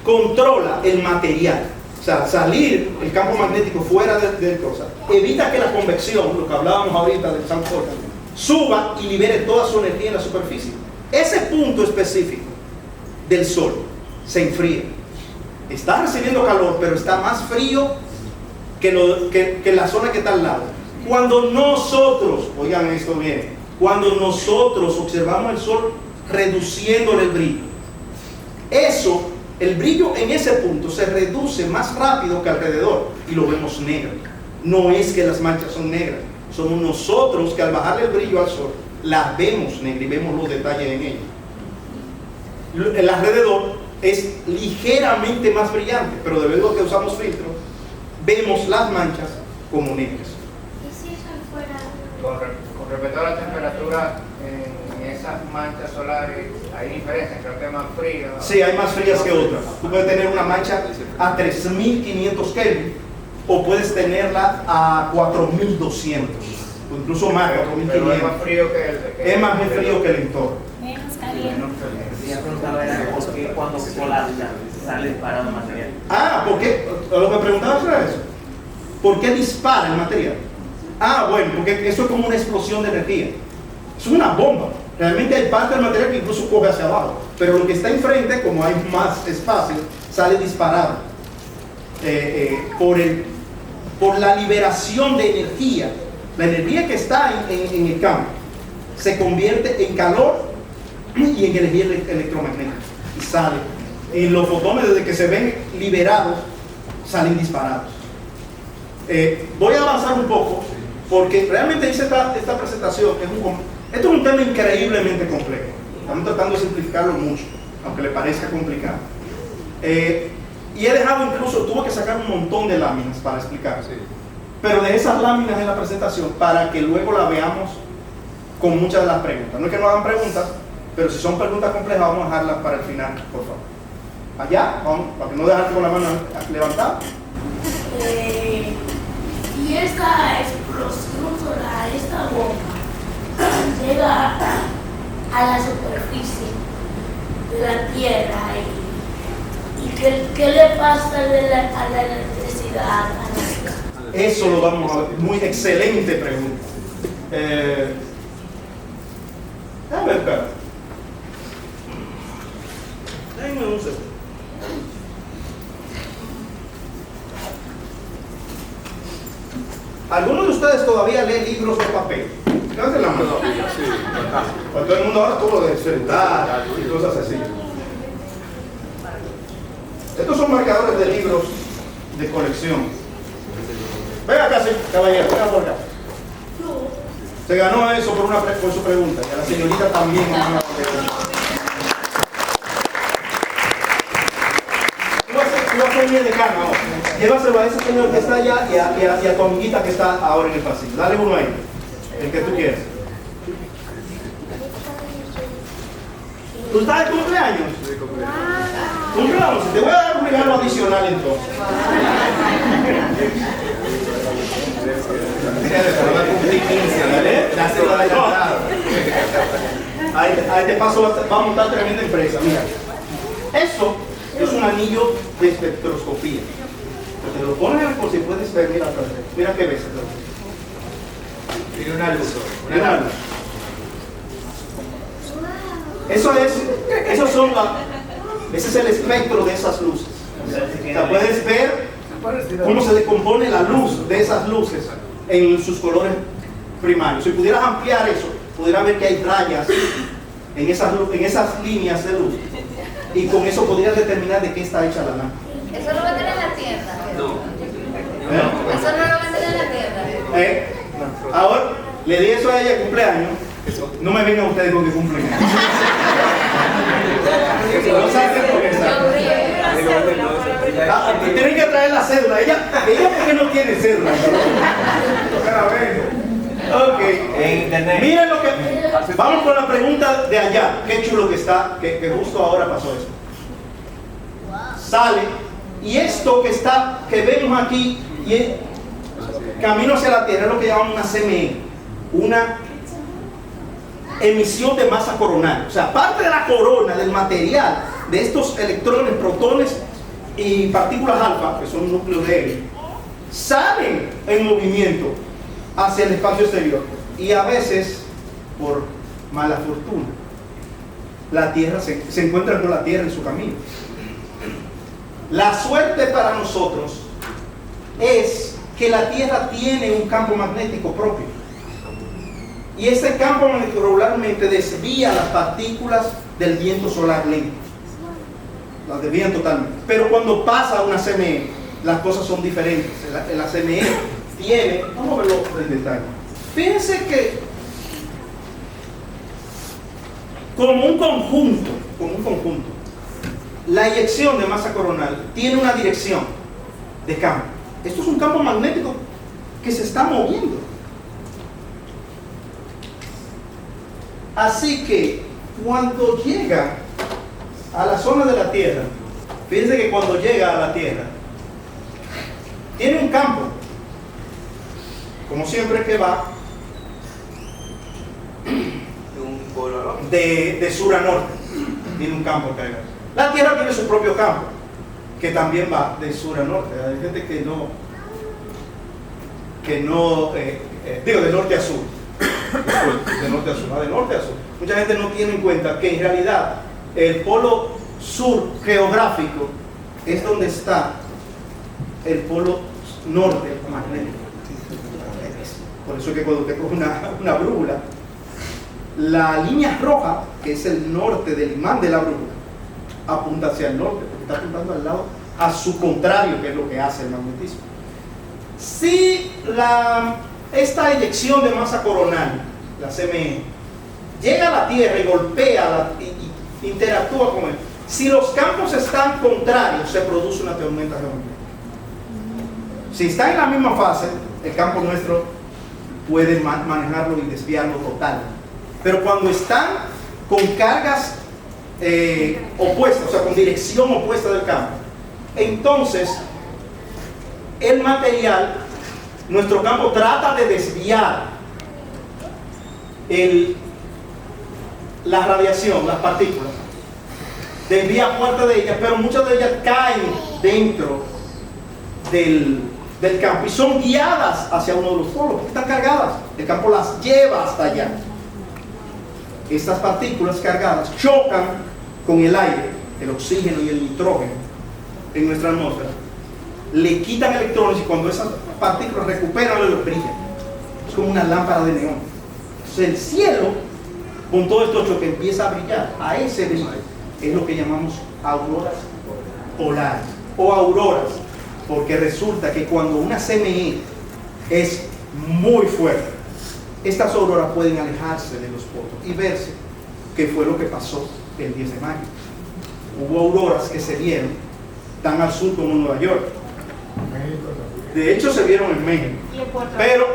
controla el material. O sea, salir el campo magnético fuera de cosas evita que la convección, lo que hablábamos ahorita del Sanford, suba y libere toda su energía en la superficie. Ese punto específico del Sol se enfría. Está recibiendo calor, pero está más frío que la zona que está al lado. Cuando nosotros, oigan esto bien, cuando nosotros observamos el Sol reduciéndole el brillo, el brillo en ese punto se reduce más rápido que alrededor y lo vemos negro. No es que las manchas son negras, somos nosotros que al bajarle el brillo al Sol las vemos negras y vemos los detalles en ella. El alrededor es ligeramente más brillante, pero debido a que usamos filtros, vemos las manchas como negras. ¿Y si eso fuera? Con respecto a la temperatura en esas manchas solares, hay diferencias, creo que es más fría. Sí, hay más frías que otras. Tú puedes tener una mancha a 3500 Kelvin o puedes tenerla a 4200 o incluso más, Pero 4500. es más frío que Es más frío que el entorno. Menos caliente. Ya preguntaba era por qué cuando colapsa sale disparado material. ¿Por qué? Lo que preguntabas era eso. ¿Por qué dispara el material? Ah, bueno, porque eso es como una explosión de energía. Es una bomba. Realmente hay parte del material que incluso coge hacia abajo. Pero lo que está enfrente, como hay más espacio, sale disparado. Por la liberación de energía. La energía que está en el campo se convierte en calor y en energía electromagnética. Y sale. Y los fotones, desde que se ven liberados, salen disparados. Voy a avanzar un poco, porque realmente hice esta presentación. Esto es un tema increíblemente complejo. Estamos tratando de simplificarlo mucho, aunque le parezca complicado. Y he dejado incluso, tuve que sacar un montón de láminas para explicar. Pero de esas láminas en la presentación, para que luego la veamos con muchas de las preguntas. No es que no hagan preguntas, pero si son preguntas complejas, vamos a dejarlas para el final, por favor. Allá, vamos, para que no dejarte con la mano levantada. Y esta explosión solar, esta bomba, llega a la superficie de la Tierra y ¿qué le pasa a la electricidad? Eso lo vamos a ver. Muy excelente pregunta. A ver, espera. Déjenme un segundo. ¿Algunos de ustedes todavía leen libros de papel? Levanten la mano. Pues todo el mundo ahora todo de celular y cosas así. Estos son marcadores de libros de colección. Venga acá, caballero, venga por acá. Se ganó eso por su pregunta. Y a la señorita también. Tú vas a venir de cama ahora. Llévaselo a ese señor que está allá y a tu amiguita que está ahora en el pasillo. Dale uno ahí, el que tú quieras. ¿Tú estás de cumpleaños? Cumpleaños. Te voy a dar un regalo adicional entonces. Ahí te paso, vamos a montar tremenda empresa. Mira, eso es un anillo de espectroscopía. Te lo pones por si puedes ver, mira qué ves. Tiene una luz. Una luz. Ese es el espectro de esas luces. O sea, puedes ver cómo se decompone la luz de esas luces en sus colores primarios. Si pudieras ampliar eso, pudieras ver que hay rayas en esas líneas de luz. Y con eso podrías determinar de qué está hecha la lámpara. Eso lo venden en la tienda. ¿Eh? Eso no lo venden en la tienda. No. Ahora, le di eso a ella de cumpleaños. No me vengan ustedes con que cumplen. No saben por qué está. Tienen que traer la cédula. Ella porque no tiene cédula. Ok. Miren lo que. Vamos con la pregunta de allá. Qué chulo que está, que justo ahora pasó esto. Sale. Y esto que vemos aquí, y es camino hacia la Tierra, es lo que llamamos una CME, una emisión de masa coronal. O sea, parte de la corona, del material, de estos electrones, protones y partículas alfa, que son núcleos de helio, salen en movimiento hacia el espacio exterior. Y a veces, por mala fortuna, la Tierra se encuentra con la Tierra en su camino. La suerte para nosotros es que la Tierra tiene un campo magnético propio. Y ese campo magnético regularmente desvía las partículas del viento solar lento. Las desvían totalmente. Pero cuando pasa una CME, las cosas son diferentes. La CME tiene, vamos a verlo en detalle. Fíjense que como un conjunto, la eyección de masa coronal tiene una dirección de campo. Esto es un campo magnético que se está moviendo. Así que cuando llega a la zona de la Tierra, fíjense que cuando llega a la Tierra, tiene un campo, como siempre que va de sur a norte, tiene un campo que hay. La Tierra tiene su propio campo, que también va de sur a norte. Hay gente que no digo, de norte a sur. De norte a sur, no de norte a sur. Mucha gente no tiene en cuenta que en realidad el polo sur geográfico es donde está el polo norte magnético. Por eso es que cuando usted coge una brújula, la línea roja, que es el norte del imán de la brújula, apunta hacia el norte, porque está apuntando al lado a su contrario, que es lo que hace el magnetismo. Si esta eyección de masa coronal, la CME, llega a la Tierra y golpea, y interactúa con él, si los campos están contrarios, se produce una tormenta geomagnética. Si está en la misma fase, el campo nuestro puede manejarlo y desviarlo total. Pero cuando están con cargas opuestas, o sea, con dirección opuesta del campo, entonces el material, nuestro campo trata de desviar la radiación, las partículas, desvía parte de ellas, pero muchas de ellas caen dentro del campo y son guiadas hacia uno de los polos, porque están cargadas, el campo las lleva hasta allá. Estas partículas cargadas chocan con el aire, el oxígeno y el nitrógeno en nuestra atmósfera, le quitan electrones y cuando esas partículas recuperan la luz, brillan. Es como una lámpara de neón. Entonces el cielo, con todo esto choque, empieza a brillar. A ese brillo es lo que llamamos auroras polares o auroras, porque resulta que cuando una CME es muy fuerte, estas auroras pueden alejarse de los polos y verse, que fue lo que pasó el 10 de mayo. Hubo auroras que se vieron tan al sur como en Nueva York. De hecho se vieron en México. Pero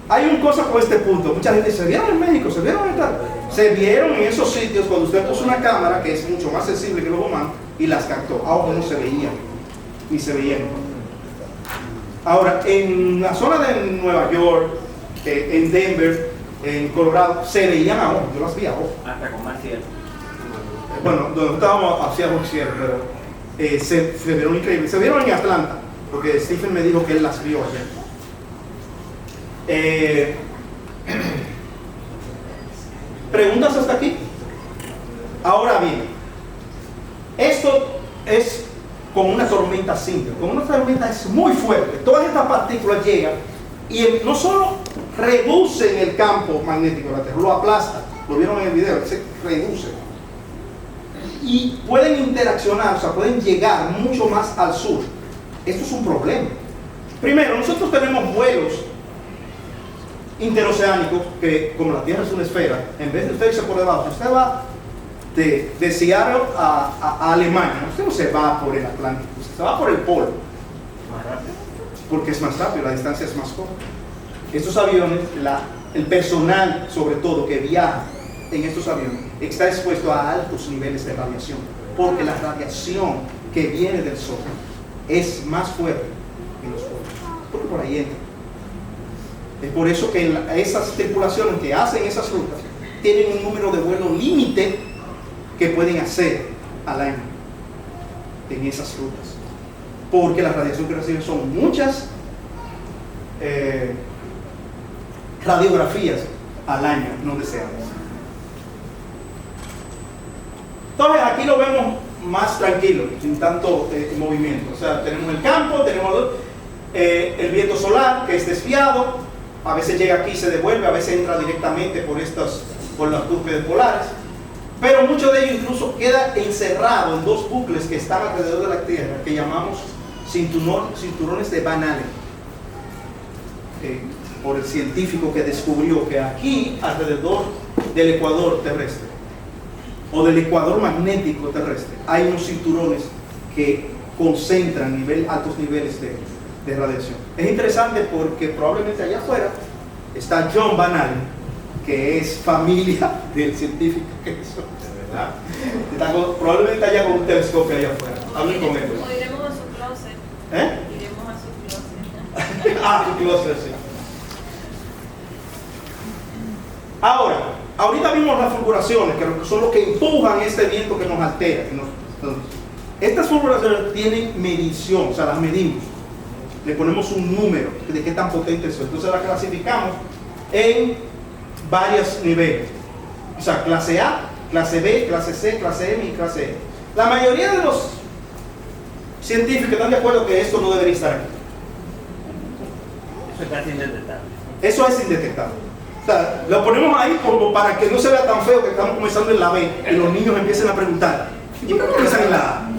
hay una cosa con este punto. Mucha gente dice, ¿se vieron en México? ¿Se vieron en tal? Se vieron en esos sitios cuando usted puso una cámara que es mucho más sensible que los humanos y las captó. Ahora no se veían. Ni se veían. Ahora, en la zona de Nueva York, en Denver, en Colorado, se veían a ojo. Yo las vi a ojo. Hasta con más cielo. Bueno, donde estábamos hacia un cielo, pero se vieron increíbles. Se vieron en Atlanta, porque Stephen me dijo que él las vio allá. ¿Preguntas hasta aquí? Ahora bien, esto es como una tormenta simple. Como una tormenta es muy fuerte. Todas estas partículas llegan y no solo reducen el campo magnético de la Tierra, lo aplastan. Lo vieron en el video, se reduce. Y pueden interaccionar, o sea, pueden llegar mucho más al sur. Esto es un problema. Primero, nosotros tenemos vuelos interoceánicos que, como la Tierra es una esfera, en vez de usted irse por debajo, si usted va de Seattle a Alemania, usted no se va por el Atlántico, usted se va por el polo. Porque es más rápido, la distancia es más corta. Estos aviones, el personal sobre todo que viaja en estos aviones, está expuesto a altos niveles de radiación, porque la radiación que viene del Sol es más fuerte que los polos, porque por ahí entra. Es por eso que esas tripulaciones que hacen esas rutas tienen un número de vuelo límite que pueden hacer al año en esas rutas, porque la radiación que reciben son muchas radiografías al año no deseadas. Entonces aquí lo vemos más tranquilo, sin tanto movimiento. O sea, tenemos el campo, tenemos el viento solar que es desviado, a veces llega aquí y se devuelve, a veces entra directamente por las cúspides polares, pero mucho de ello incluso queda encerrado en dos bucles que están alrededor de la Tierra, que llamamos cinturones de Van Allen, por el científico que descubrió que aquí, alrededor del ecuador terrestre, o del ecuador magnético terrestre, hay unos cinturones que concentran altos niveles de radiación. Es interesante porque probablemente allá afuera está John Van Allen, que es familia del científico que hizo, ¿verdad? Está probablemente allá con un telescopio allá afuera. Hablen con él. O iremos a su closet. Iremos a su closet. Su closet, sí. Ahora, ahorita vimos las fulguraciones, que son los que empujan este viento que nos altera. Estas fulguraciones tienen medición, o sea, las medimos. le ponemos un número de qué tan potente es. Entonces la clasificamos en varios niveles. O sea, clase A, clase B, clase C, clase M y clase E. La mayoría de los científicos están de acuerdo que esto no debería estar aquí. Eso es casi indetectable. Eso es indetectable. O sea, lo ponemos ahí como para que no se vea tan feo que estamos comenzando en la B y los niños empiecen a preguntar, ¿y por qué comienzan en la A?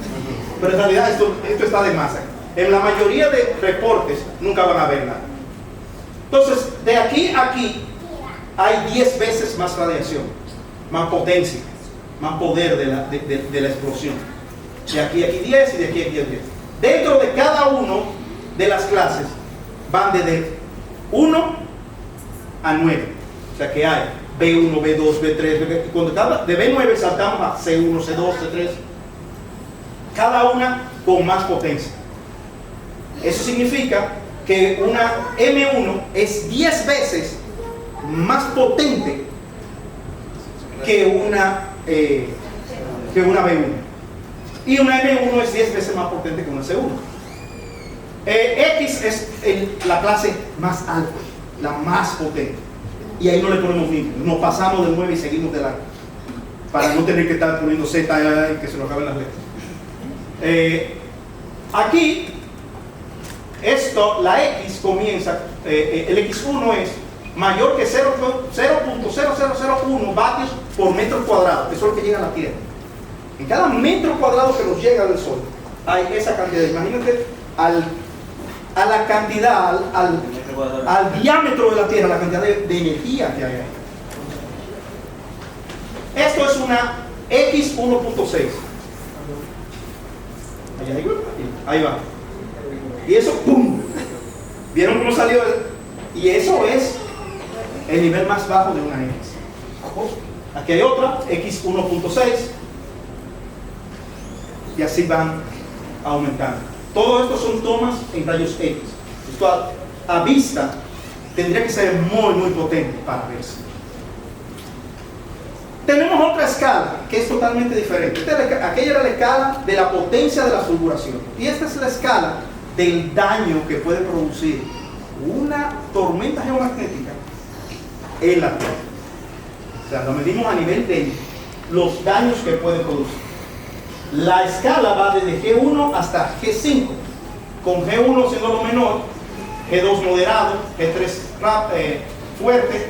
Pero en realidad esto está de más. En la mayoría de reportes nunca van a ver nada. Entonces, de aquí a aquí hay 10 veces más radiación, más potencia, más poder de la explosión. De aquí a aquí 10 y de aquí a aquí 10. Dentro de cada uno de las clases van desde 1 a 9. O sea que hay B1, B2, B3, cuando de B9 saltamos a C1, C2, C3. Cada una con más potencia. Eso significa que una M1 es 10 veces más potente que una B1. Y una M1 es 10 veces más potente que una C1. X es la clase más alta, la más potente. Y ahí no le ponemos límites. Nos pasamos del 9 y seguimos de largo. Para no tener que estar poniendo Z y que se nos acaben las letras. Aquí, la X comienza, el X1 es mayor que 0.0001 vatios por metro cuadrado. Eso es lo que llega a la Tierra. En cada metro cuadrado que nos llega del Sol hay esa cantidad. Imagínate a la cantidad, al diámetro de la Tierra, la cantidad de energía que hay ahí. Esto es una X1.6. Ahí va. Y eso, ¡pum! ¿Vieron cómo salió? Y eso es el nivel más bajo de una X. Aquí hay otra, X1.6. Y así van aumentando. Todo esto son tomas en rayos X. Esto a vista tendría que ser muy, muy potente para verse. Tenemos otra escala que es totalmente diferente. Aquella era la escala de la potencia de la fulguración. Y esta es la escala del daño que puede producir una tormenta geomagnética en la Tierra. O sea, lo medimos a nivel de los daños que puede producir. La escala va desde G1 hasta G5, con G1 siendo lo menor, G2 moderado, G3 fuerte,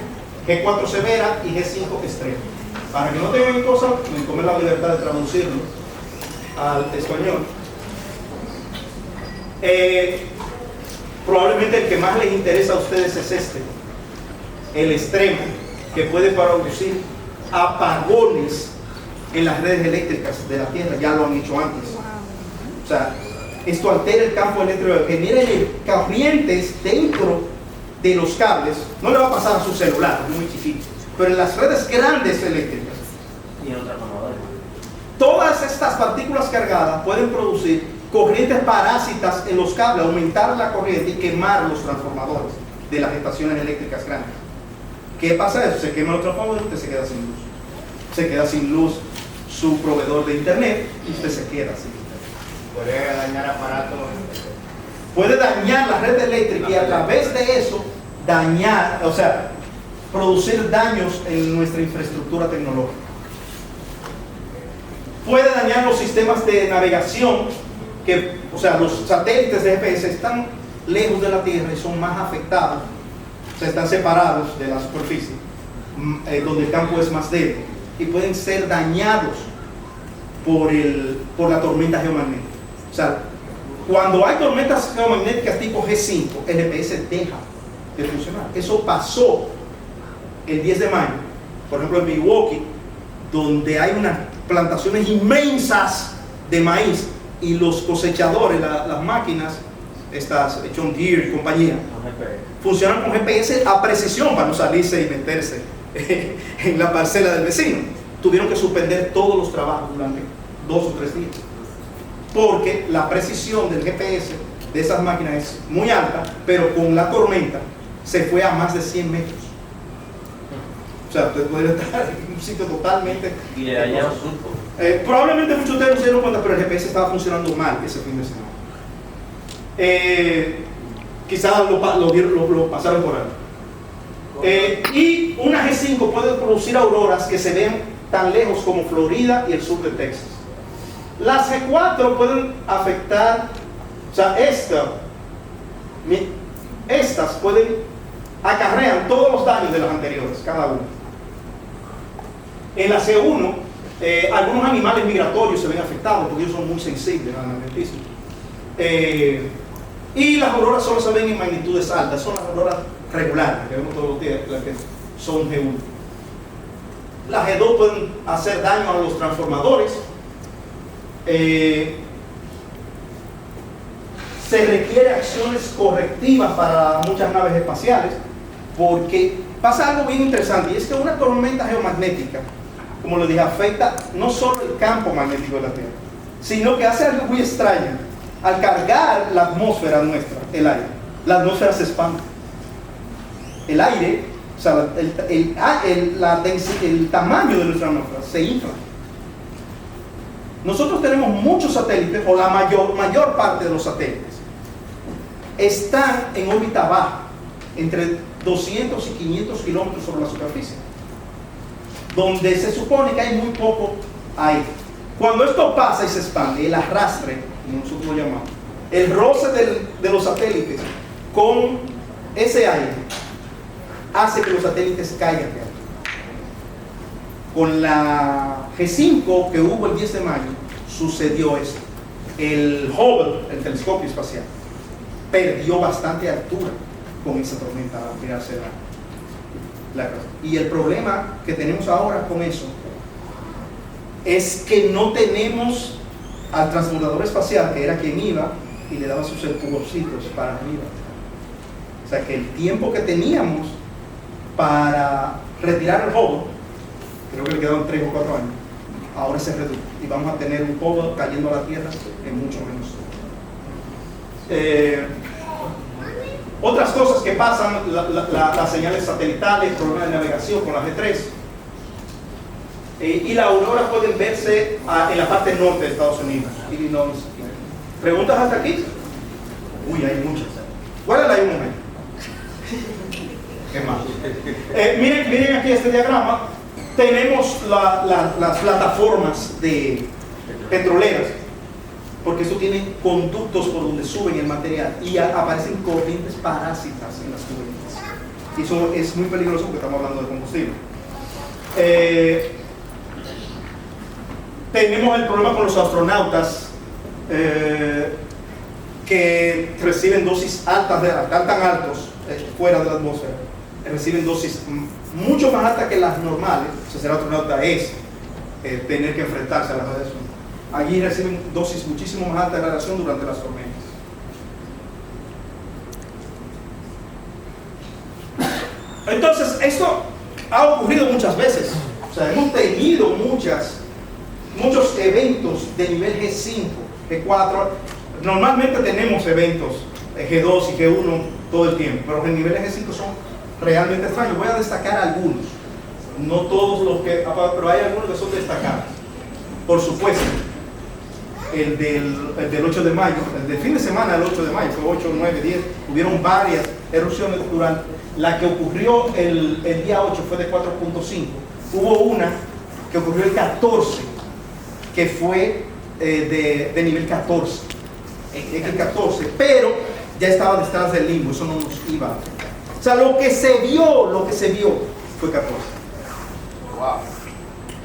G4 severa y G5 extremo. Para que no tengan cosas, me tomen la libertad de traducirlo al español. Probablemente el que más les interesa a ustedes es este, el extremo, que puede producir apagones en las redes eléctricas de la Tierra. Ya lo han hecho antes. O sea, esto altera el campo eléctrico, genera corrientes dentro de los cables. No le va a pasar a su celular, es muy chiquito, pero en las redes grandes eléctricas Y en otra transformadora. todas estas partículas cargadas pueden producir corrientes parásitas en los cables, aumentar la corriente y quemar los transformadores de las estaciones eléctricas grandes. ¿Qué pasa eso? Se quema el transformador y usted se queda sin luz. Se queda sin luz su proveedor de internet y usted se queda sin internet. Podría dañar aparatos. Puede dañar la red eléctrica y a través de eso dañar, o sea, producir daños en nuestra infraestructura tecnológica. Puede dañar los sistemas de navegación, o sea, los satélites de GPS están lejos de la Tierra y son más afectados, o sea, están separados de la superficie, donde el campo es más débil, y pueden ser dañados por la tormenta geomagnética. O sea, cuando hay tormentas geomagnéticas tipo G5, el GPS deja de funcionar. Eso pasó el 10 de mayo, por ejemplo en Milwaukee, donde hay unas plantaciones inmensas de maíz y los cosechadores, las máquinas, estas John Deere y compañía, funcionan con GPS a precisión para no salirse y meterse en la parcela del vecino. Tuvieron que suspender todos los trabajos durante 2 o 3 días, porque la precisión del GPS de esas máquinas es muy alta, pero con la tormenta se fue a más de 100 metros. O sea, usted puede estar en un sitio totalmente... Y le dañaron su probablemente muchos de ustedes no se dieron cuenta, pero el GPS estaba funcionando mal ese fin de semana. Quizás lo pasaron por ahí. Y una G5 puede producir auroras que se vean tan lejos como Florida y el sur de Texas. Las G4 pueden afectar, o sea, estas acarrean todos los daños de las anteriores, cada una. En la C1, algunos animales migratorios se ven afectados porque ellos son muy sensibles al magnetismo. Y las auroras solo se ven en magnitudes altas, son las auroras regulares que vemos todos los días, las que son G1. Las G2 pueden hacer daño a los transformadores. Se requiere acciones correctivas para muchas naves espaciales porque pasa algo bien interesante, y es que una tormenta geomagnética, como lo dije, afecta no solo el campo magnético de la Tierra, sino que hace algo muy extraño. Al cargar la atmósfera nuestra, el aire, la atmósfera se expande. El aire, o sea, el tamaño de nuestra atmósfera se infla. Nosotros tenemos muchos satélites, o la mayor parte de los satélites están en órbita baja, entre 200 y 500 kilómetros sobre la superficie, donde se supone que hay muy poco aire. Cuando esto pasa y se expande, el arrastre, como nosotros lo llamamos, el roce de los satélites con ese aire hace que los satélites caigan. Con la G5 que hubo el 10 de mayo sucedió esto. El Hubble, el telescopio espacial, perdió bastante altura con esa tormenta al tirarse la casa. Y el problema que tenemos ahora con eso es que no tenemos al transbordador espacial, que era quien iba y le daba sus empujoncitos para arriba. O sea que el tiempo que teníamos para retirar el Hubble, creo que le quedaban 3 o 4 años, ahora se redujo y vamos a tener un Hubble cayendo a la Tierra en mucho menos. Otras cosas que pasan, las señales satelitales, problemas de navegación con la G3. Y la aurora pueden verse en la parte norte de Estados Unidos, Illinois. ¿Preguntas hasta aquí? Uy, hay muchas. Guárdala ahí un momento. ¿Qué más? Miren aquí este diagrama. Tenemos las plataformas petroleras, porque esto tiene conductos por donde suben el material y aparecen corrientes parásitas en las corrientes. Y eso es muy peligroso porque estamos hablando de combustible. Tenemos el problema con los astronautas que reciben dosis altas, están tan altos fuera de la atmósfera, reciben dosis mucho más altas que las normales. O sea, ser astronauta es tener que enfrentarse a la radiación. Allí reciben dosis muchísimo más altas de radiación durante las tormentas. Entonces, esto ha ocurrido muchas veces. O sea, hemos tenido muchos eventos de nivel G5, G4. Normalmente tenemos eventos G2 y G1 todo el tiempo, pero los niveles G5 son realmente extraños. Voy a destacar algunos, no todos los que, pero hay algunos que son destacados. Por supuesto, el del 8 de mayo, el del fin de semana del 8 de mayo, fue 8, 9, 10, hubieron varias erupciones durante. La que ocurrió el día 8 fue de 4.5. Hubo una que ocurrió el 14, que fue de nivel 14, el 14, pero ya estaba detrás del limbo, eso no nos iba a afectar. O sea, lo que se vio fue 14. Wow.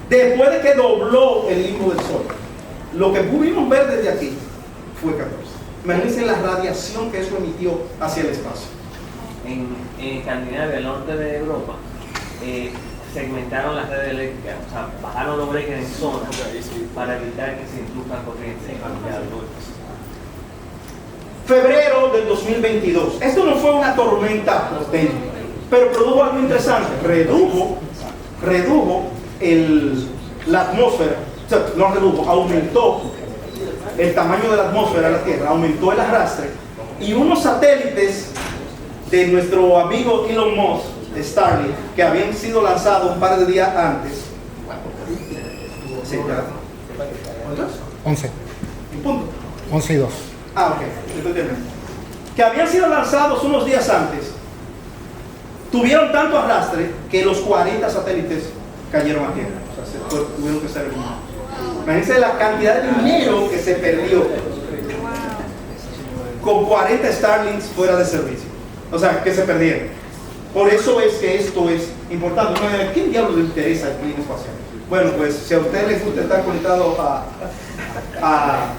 Después de que dobló el limbo del Sol, lo que pudimos ver desde aquí fue 14. Imagínense la radiación que eso emitió hacia el espacio. En Escandinavia, el norte de Europa, segmentaron las redes eléctricas, o sea, bajaron los breakers en zonas para evitar que se introduzcan corrientes. Febrero del 2022. Esto no fue una tormenta potente, pero produjo algo interesante. Redujo la atmósfera, o sea, no redujo, aumentó el tamaño de la atmósfera de la Tierra, aumentó el arrastre, y unos satélites de nuestro amigo Elon Musk, Starlink, que habían sido lanzados un par de días antes. Sí, ya. ¿Cuántos? 11. ¿Un punto? 11 y 2. Ah, ok. Estoy terminando. que habían sido lanzados unos días antes, tuvieron tanto arrastre que los 40 satélites cayeron a tierra. O sea, tuvieron que ser eliminados. Imagínense la cantidad de dinero que se perdió con 40 Starlinks fuera de servicio. O sea, que se perdieron. Por eso es que esto es importante. ¿A quién diablos le interesa el clima espacial? Bueno, pues si a usted le gusta estar conectado a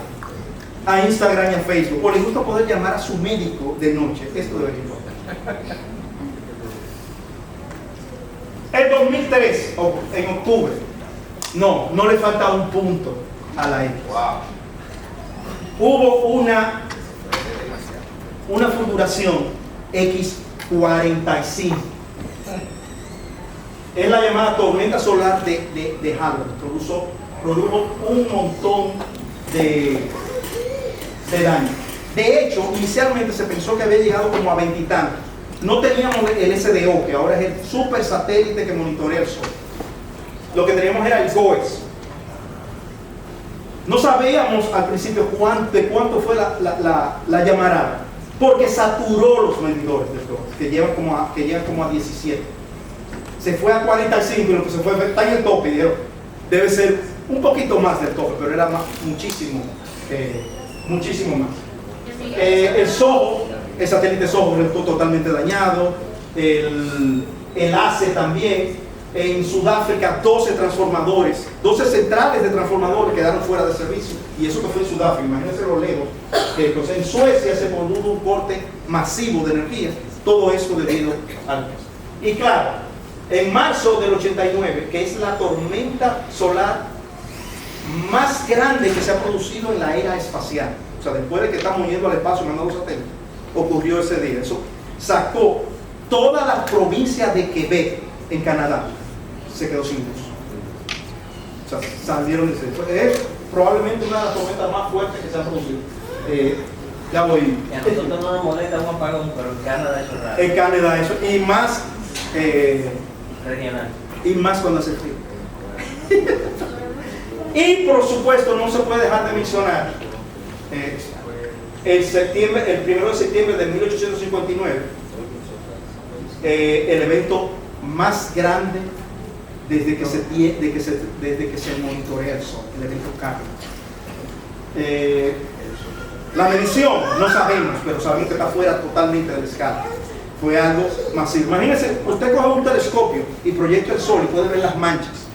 Instagram y a Facebook, o le gusta poder llamar a su médico de noche, esto debería importar. El 2003, en octubre, no le falta un punto a la X. Hubo una fulguración X45. Es la llamada tormenta solar de Halley. Produjo un montón de daño. De hecho, inicialmente se pensó que había llegado como a 20 y tantos. No teníamos el SDO, que ahora es el super satélite que monitorea el Sol. Lo que teníamos era el GOES. No sabíamos al principio de cuánto fue la llamarada, porque saturó los medidores del GOES, que llegan como a 17. Se fue a 45 y lo que se fue está en el tope. Dijeron, debe ser un poquito más del tope, pero era muchísimo más. El SOHO, el satélite SOHO resultó totalmente dañado, el ACE también. En Sudáfrica 12 centrales de transformadores quedaron fuera de servicio, y eso que fue en Sudáfrica. Imagínense lo lejos. Entonces en Suecia se produjo un corte masivo de energía, todo esto debido al gas. Y claro, en marzo del 89, que es la tormenta solar más grande que se ha producido en la era espacial, o sea, después de que estamos yendo al espacio mandando satélites, ocurrió ese día. Eso sacó toda la provincia de Quebec en Canadá, se quedó sin luz. O sea, salieron de ese. Es probablemente una de las tormentas más fuertes que se ha producido. Ya voy. Y a nosotros no nos molesta un apagón, pero en Canadá eso es raro. En Canadá eso, y más regional. Y más cuando hace frío. Y por supuesto no se puede dejar de mencionar el 1 de septiembre de 1859, el evento más grande desde que se monitorea el Sol, el evento Kármán. La medición no sabemos, pero sabemos que está fuera totalmente del escala. Fue algo masivo. Imagínense, usted coge un telescopio y proyecta el Sol y puede ver las manchas.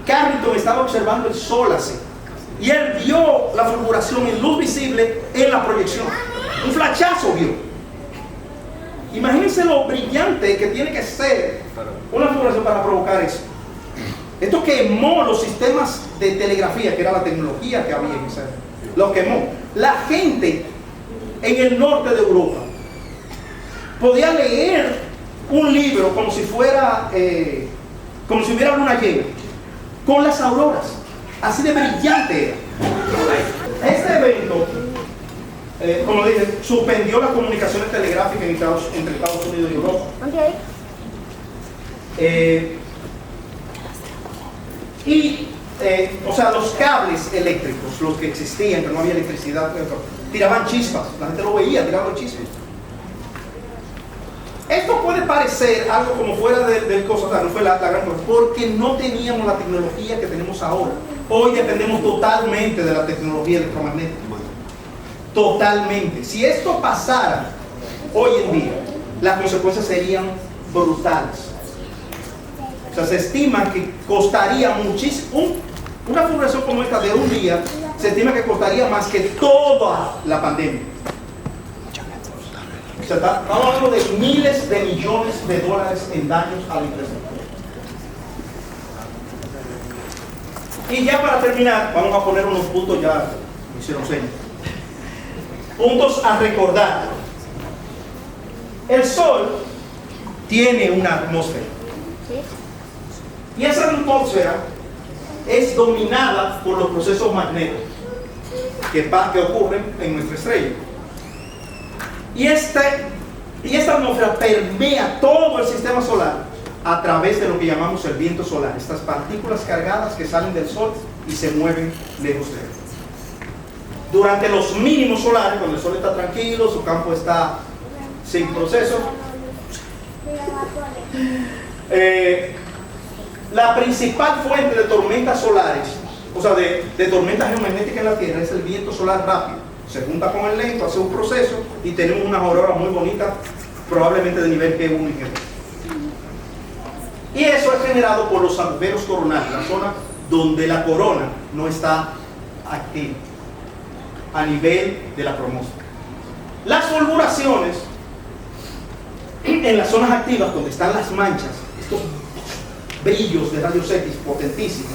Carrington estaba observando el Sol así, y él vio la fulguración en luz visible en la proyección. Un flachazo vio. Imagínense lo brillante que tiene que ser una fulguración para provocar eso. Esto quemó los sistemas de telegrafía, que era la tecnología que había en esa época. Lo quemó. La gente en el norte de Europa podía leer un libro como si hubiera luna llena, con las auroras. Así de brillante era. Este evento, como dije, suspendió las comunicaciones telegráficas entre Estados Unidos y Europa. O sea, los cables eléctricos, los que existían, que no había electricidad, tiraban chispas. La gente lo veía tirando chispas. Esto puede parecer algo como fuera del cosa, o sea, no fue la gran cosa, porque no teníamos la tecnología que tenemos ahora. Hoy dependemos totalmente de la tecnología electromagnética. Totalmente. Si esto pasara hoy en día, las consecuencias serían brutales. O sea, se estima que costaría muchísimo. Una fulguración como esta de un día, se estima que costaría más que toda la pandemia. O sea, estamos hablando de miles de millones de dólares en daños a la infraestructura. Y ya para terminar, vamos a poner unos puntos, ya me hicieron señas. Puntos a recordar. El Sol tiene una atmósfera. Y esa atmósfera es dominada por los procesos magnéticos que ocurren en nuestra estrella. Y esta atmósfera permea todo el sistema solar a través de lo que llamamos el viento solar, estas partículas cargadas que salen del Sol y se mueven lejos de él. durante los mínimos solares, cuando el sol está tranquilo, su campo está sin proceso. La principal fuente de tormentas solares, o sea, de tormentas geomagnéticas en la Tierra, es el viento solar rápido. Se junta con el lento, hace un proceso y tenemos unas auroras muy bonitas, probablemente de nivel G1 y G2. Y eso es generado por los agujeros coronales, la zona donde la corona no está activa, a nivel de la cromosfera. Las fulguraciones en las zonas activas, donde están las manchas, estos brillos de rayos X potentísimos,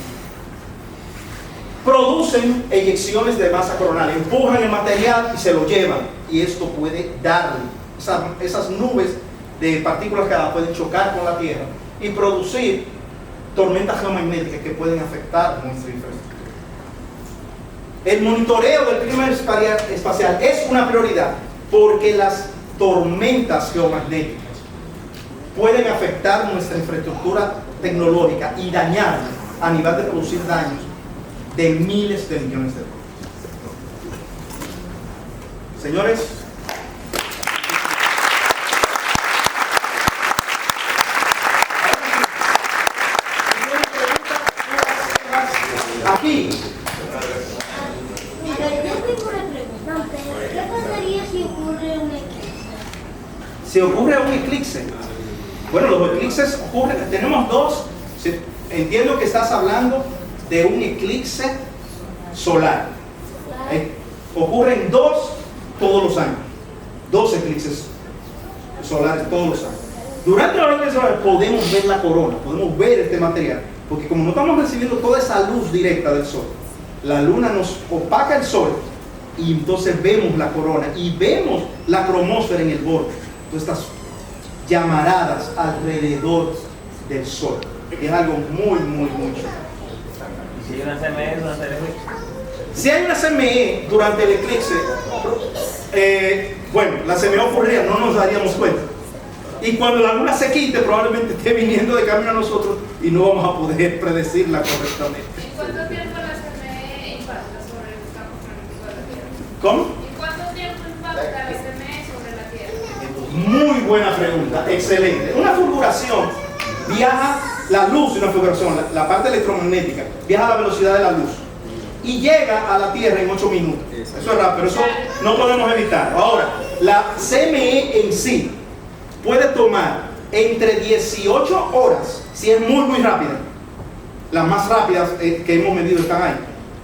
producen eyecciones de masa coronal, empujan el material y se lo llevan, y esto puede darle, esas nubes de partículas que pueden chocar con la Tierra y producir tormentas geomagnéticas que pueden afectar nuestra infraestructura. El monitoreo del clima espacial es una prioridad porque las tormentas geomagnéticas pueden afectar nuestra infraestructura tecnológica y dañarla a nivel de producir daños de miles de millones de dólares. Señores, aquí ¿Qué pasaría si ocurre un eclipse? si ocurre un eclipse. Bueno, los eclipses ocurren, tenemos dos. Entiendo que estás hablando de un eclipse solar. Ocurren dos todos los años. Dos eclipses solares todos los años. Durante los eclipses solares podemos ver la corona, podemos ver este material, porque como no estamos recibiendo toda esa luz directa del sol, la luna nos opaca el sol y entonces vemos la corona y vemos la cromosfera en el borde. Todas estas llamaradas alrededor del sol. Es algo muy, muy, muy chulo. ¿Y si hay una CME durante el eclipse? Si hay una CME durante el eclipse, bueno, la CME ocurriría, no nos daríamos cuenta. Y cuando la luna se quite, probablemente esté viniendo de camino a nosotros y no vamos a poder predecirla correctamente. ¿Y cuánto tiempo la CME impacta sobre el campo magnético de la Tierra? ¿Cómo? ¿Y cuánto tiempo impacta la CME sobre la Tierra? Muy buena pregunta, excelente. Una fulguración viaja, la luz de una fulguración, la parte electromagnética, viaja a la velocidad de la luz y llega a la Tierra en 8 minutos. Eso es rápido, pero eso no podemos evitar. Ahora, la CME en sí puede tomar entre 18 horas, si es muy, muy rápida. Las más rápidas que hemos medido están ahí.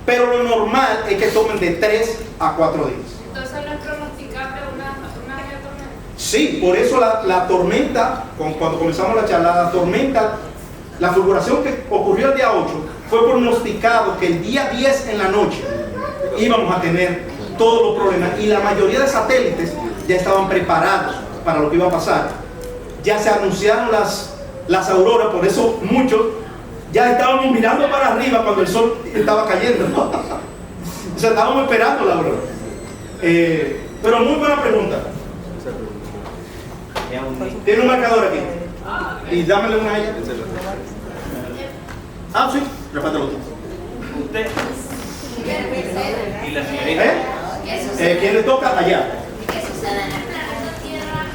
Pero lo normal es que tomen de 3 a 4 días. Entonces no es pronosticable una mega tormenta. Sí, por eso la tormenta, cuando comenzamos la charla, la tormenta, la fulguración que ocurrió el día 8, fue pronosticado que el día 10 en la noche íbamos a tener todos los problemas y la mayoría de satélites ya estaban preparados para lo que iba a pasar. Ya se anunciaron las auroras, por eso muchos ya estábamos mirando para arriba cuando el sol estaba cayendo. O sea, estábamos esperando la aurora. Pero muy buena pregunta. Tiene un marcador aquí. Y dámele una a ella. Ah, sí, repátelo tú. Usted y la señorita. ¿Quién le toca? Allá. ¿Qué sucede en el planeta Tierra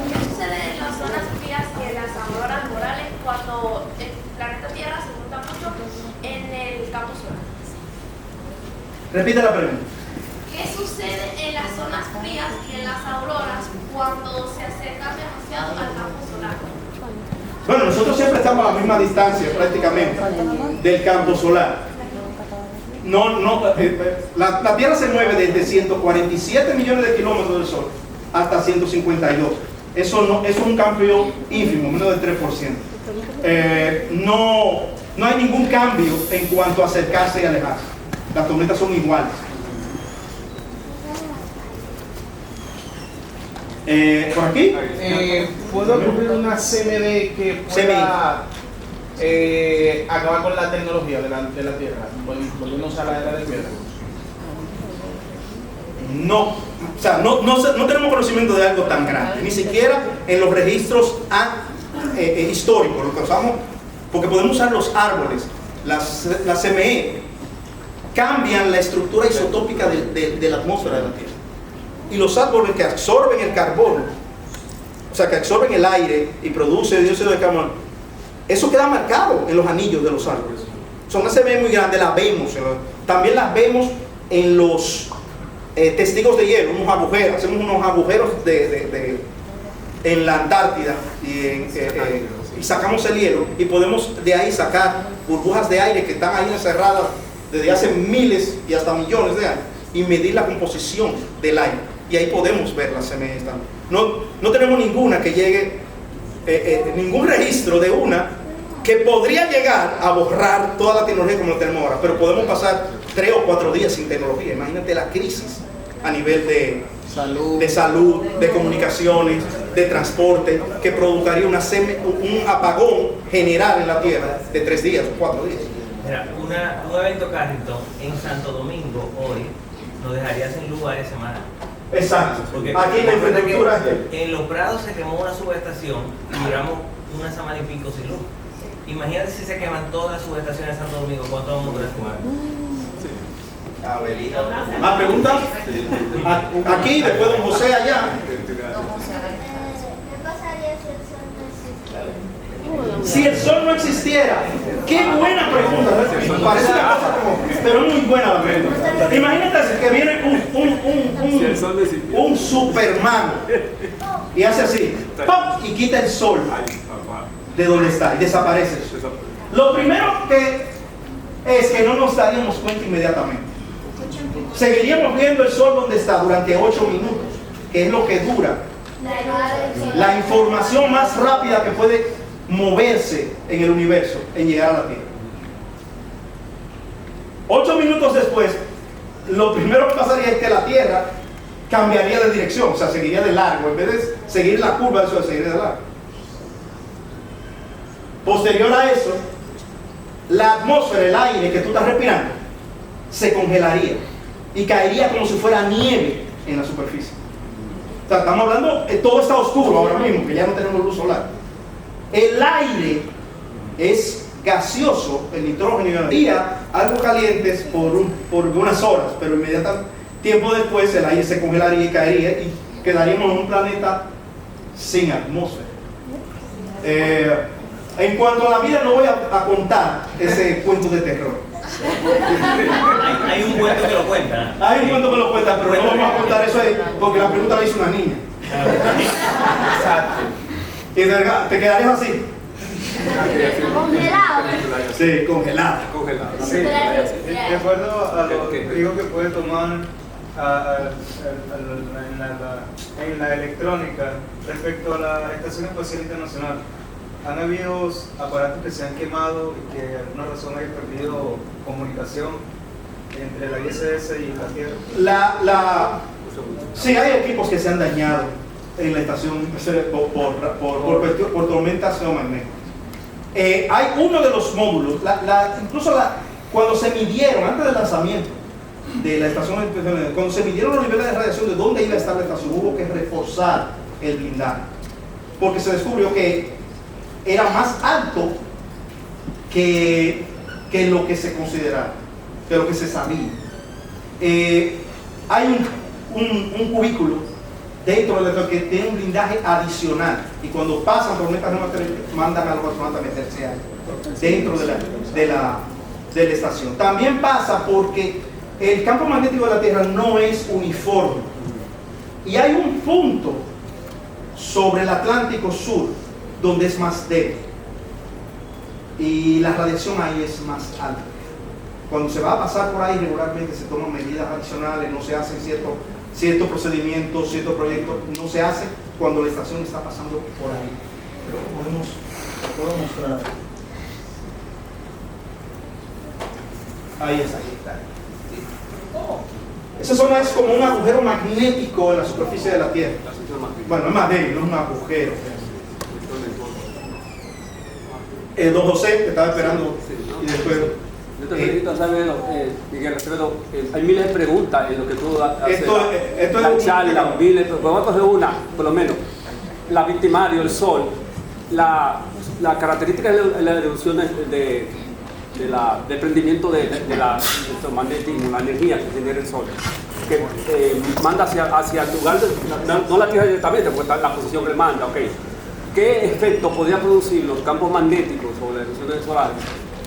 qué sucede en las zonas frías y en las auroras boreales cuando el planeta Tierra se junta mucho en el campo solar? Repite la pregunta. ¿Qué sucede en las zonas frías y en las auroras cuando se acercan demasiado al campo solar? Bueno, nosotros siempre estamos a la misma distancia prácticamente del campo solar. La Tierra se mueve desde 147 millones de kilómetros del Sol hasta 152. Eso es un cambio ínfimo, menos del 3%. No hay ningún cambio en cuanto a acercarse y alejarse. Las tormentas son iguales. ¿Por aquí? ¿Puede ocurrir una CMD que pueda acabar con la tecnología de la Tierra? ¿Volvemos a la era de piedra? No, o sea, no tenemos conocimiento de algo tan grande, ni siquiera en los registros históricos, lo que usamos, porque podemos usar los árboles, la CME cambian la estructura isotópica de la atmósfera de la Tierra. Y los árboles que absorben el carbono, o sea, que absorben el aire y producen dióxido de carbono, eso queda marcado en los anillos de los árboles. Son una CME muy grande, la vemos. También las vemos en los testigos de hielo, unos agujeros. Hacemos unos agujeros en la Antártida y sacamos el hielo y podemos de ahí sacar burbujas de aire que están ahí encerradas desde hace miles y hasta millones de años y medir la composición del aire. Y ahí podemos ver las CME también. No tenemos ninguna que llegue, ningún registro de una que podría llegar a borrar toda la tecnología como la tenemos ahora, pero podemos pasar 3 o 4 días sin tecnología. Imagínate la crisis a nivel de salud, de comunicaciones, de transporte, que provocaría un apagón general en la Tierra de 3 días o 4 días. Mira, un evento Carrington en Santo Domingo hoy nos dejaría sin luz varias semanas. Exacto. Porque aquí la infraestructura en Los Prados se quemó una subestación y duramos una semana y pico sin luz. Imagínate si se queman todas las subestaciones de Santo Domingo, ¿cuánto vamos a durar sin luz? ¿Más preguntas? Aquí, después don José allá. ¿Qué pasaría si el sol no existiera? Si el sol no existiera, qué buena pregunta. Parece una cosa como, pero es muy buena la pregunta. Imagínate que viene un Superman y hace así, ¡pum! Y quita el sol de donde está y desaparece. Lo primero que es que no nos daríamos cuenta inmediatamente. Seguiríamos viendo el sol donde está durante 8 minutos, que es lo que dura la información más rápida que puede moverse en el universo en llegar a la Tierra. 8 minutos después, lo primero que pasaría es que la Tierra cambiaría de dirección, o sea, seguiría de largo, en vez de seguir la curva del sol, seguiría de largo. Posterior a eso, la atmósfera, el aire que tú estás respirando, se congelaría y caería como si fuera nieve en la superficie. O sea, estamos hablando, todo está oscuro ahora mismo, que ya no tenemos luz solar. El aire es gaseoso, el nitrógeno y el día, algo calientes por unas horas, pero inmediatamente, tiempo después, el aire se congelaría y caería y quedaríamos en un planeta sin atmósfera. En cuanto a la vida, no voy a contar ese cuento de terror. Hay un cuento que lo cuenta. Hay un cuento que lo cuenta, pero no vamos a contar eso ahí, porque la pregunta la hizo una niña. Exacto. Y te quedarías así. Congelado. Sí, congelado. Sí, de acuerdo a lo que digo que puede tomar en la electrónica respecto a la Estación Espacial Internacional. Han habido aparatos que se han quemado y que por alguna razón hayan perdido comunicación entre la ISS y la Tierra. Sí, hay equipos que se han dañado en la estación por tormentas geomagnéticas. Hay uno de los módulos, incluso cuando se midieron, antes del lanzamiento de la estación, cuando se midieron los niveles de radiación de dónde iba a estar la estación, hubo que reforzar el blindaje, porque se descubrió que era más alto que lo que se consideraba, que lo que se sabía. Hay un cubículo dentro de lo que tiene un blindaje adicional, y cuando pasan tormentas geomagnéticas mandan a los astronautas a meterse ahí, dentro de la estación. También pasa porque el campo magnético de la Tierra no es uniforme, y hay un punto sobre el Atlántico Sur donde es más débil y la radiación ahí es más alta. Cuando se va a pasar por ahí regularmente se toman medidas adicionales, no se hacen ciertos procedimientos, ciertos proyectos, no se hace cuando la estación está pasando por ahí. Pero puedo mostrar. Ahí está. Esa zona es como un agujero magnético en la superficie de la Tierra. Bueno, es más débil, no es un agujero. Don José, que estaba esperando, y después... Yo te felicito, ¿sabes, Miguel? Hay miles de preguntas en lo que tú haces. Esto la es charla, miles, pero vamos a coger una, por lo menos. La victimario, el sol, la característica de la erupción del prendimiento del magnetismo, la energía que genera el Sol, que manda hacia el lugar, no la Tierra directamente, porque está en la posición que le manda, ok. ¿Qué efecto podría producir los campos magnéticos sobre las erupciones solares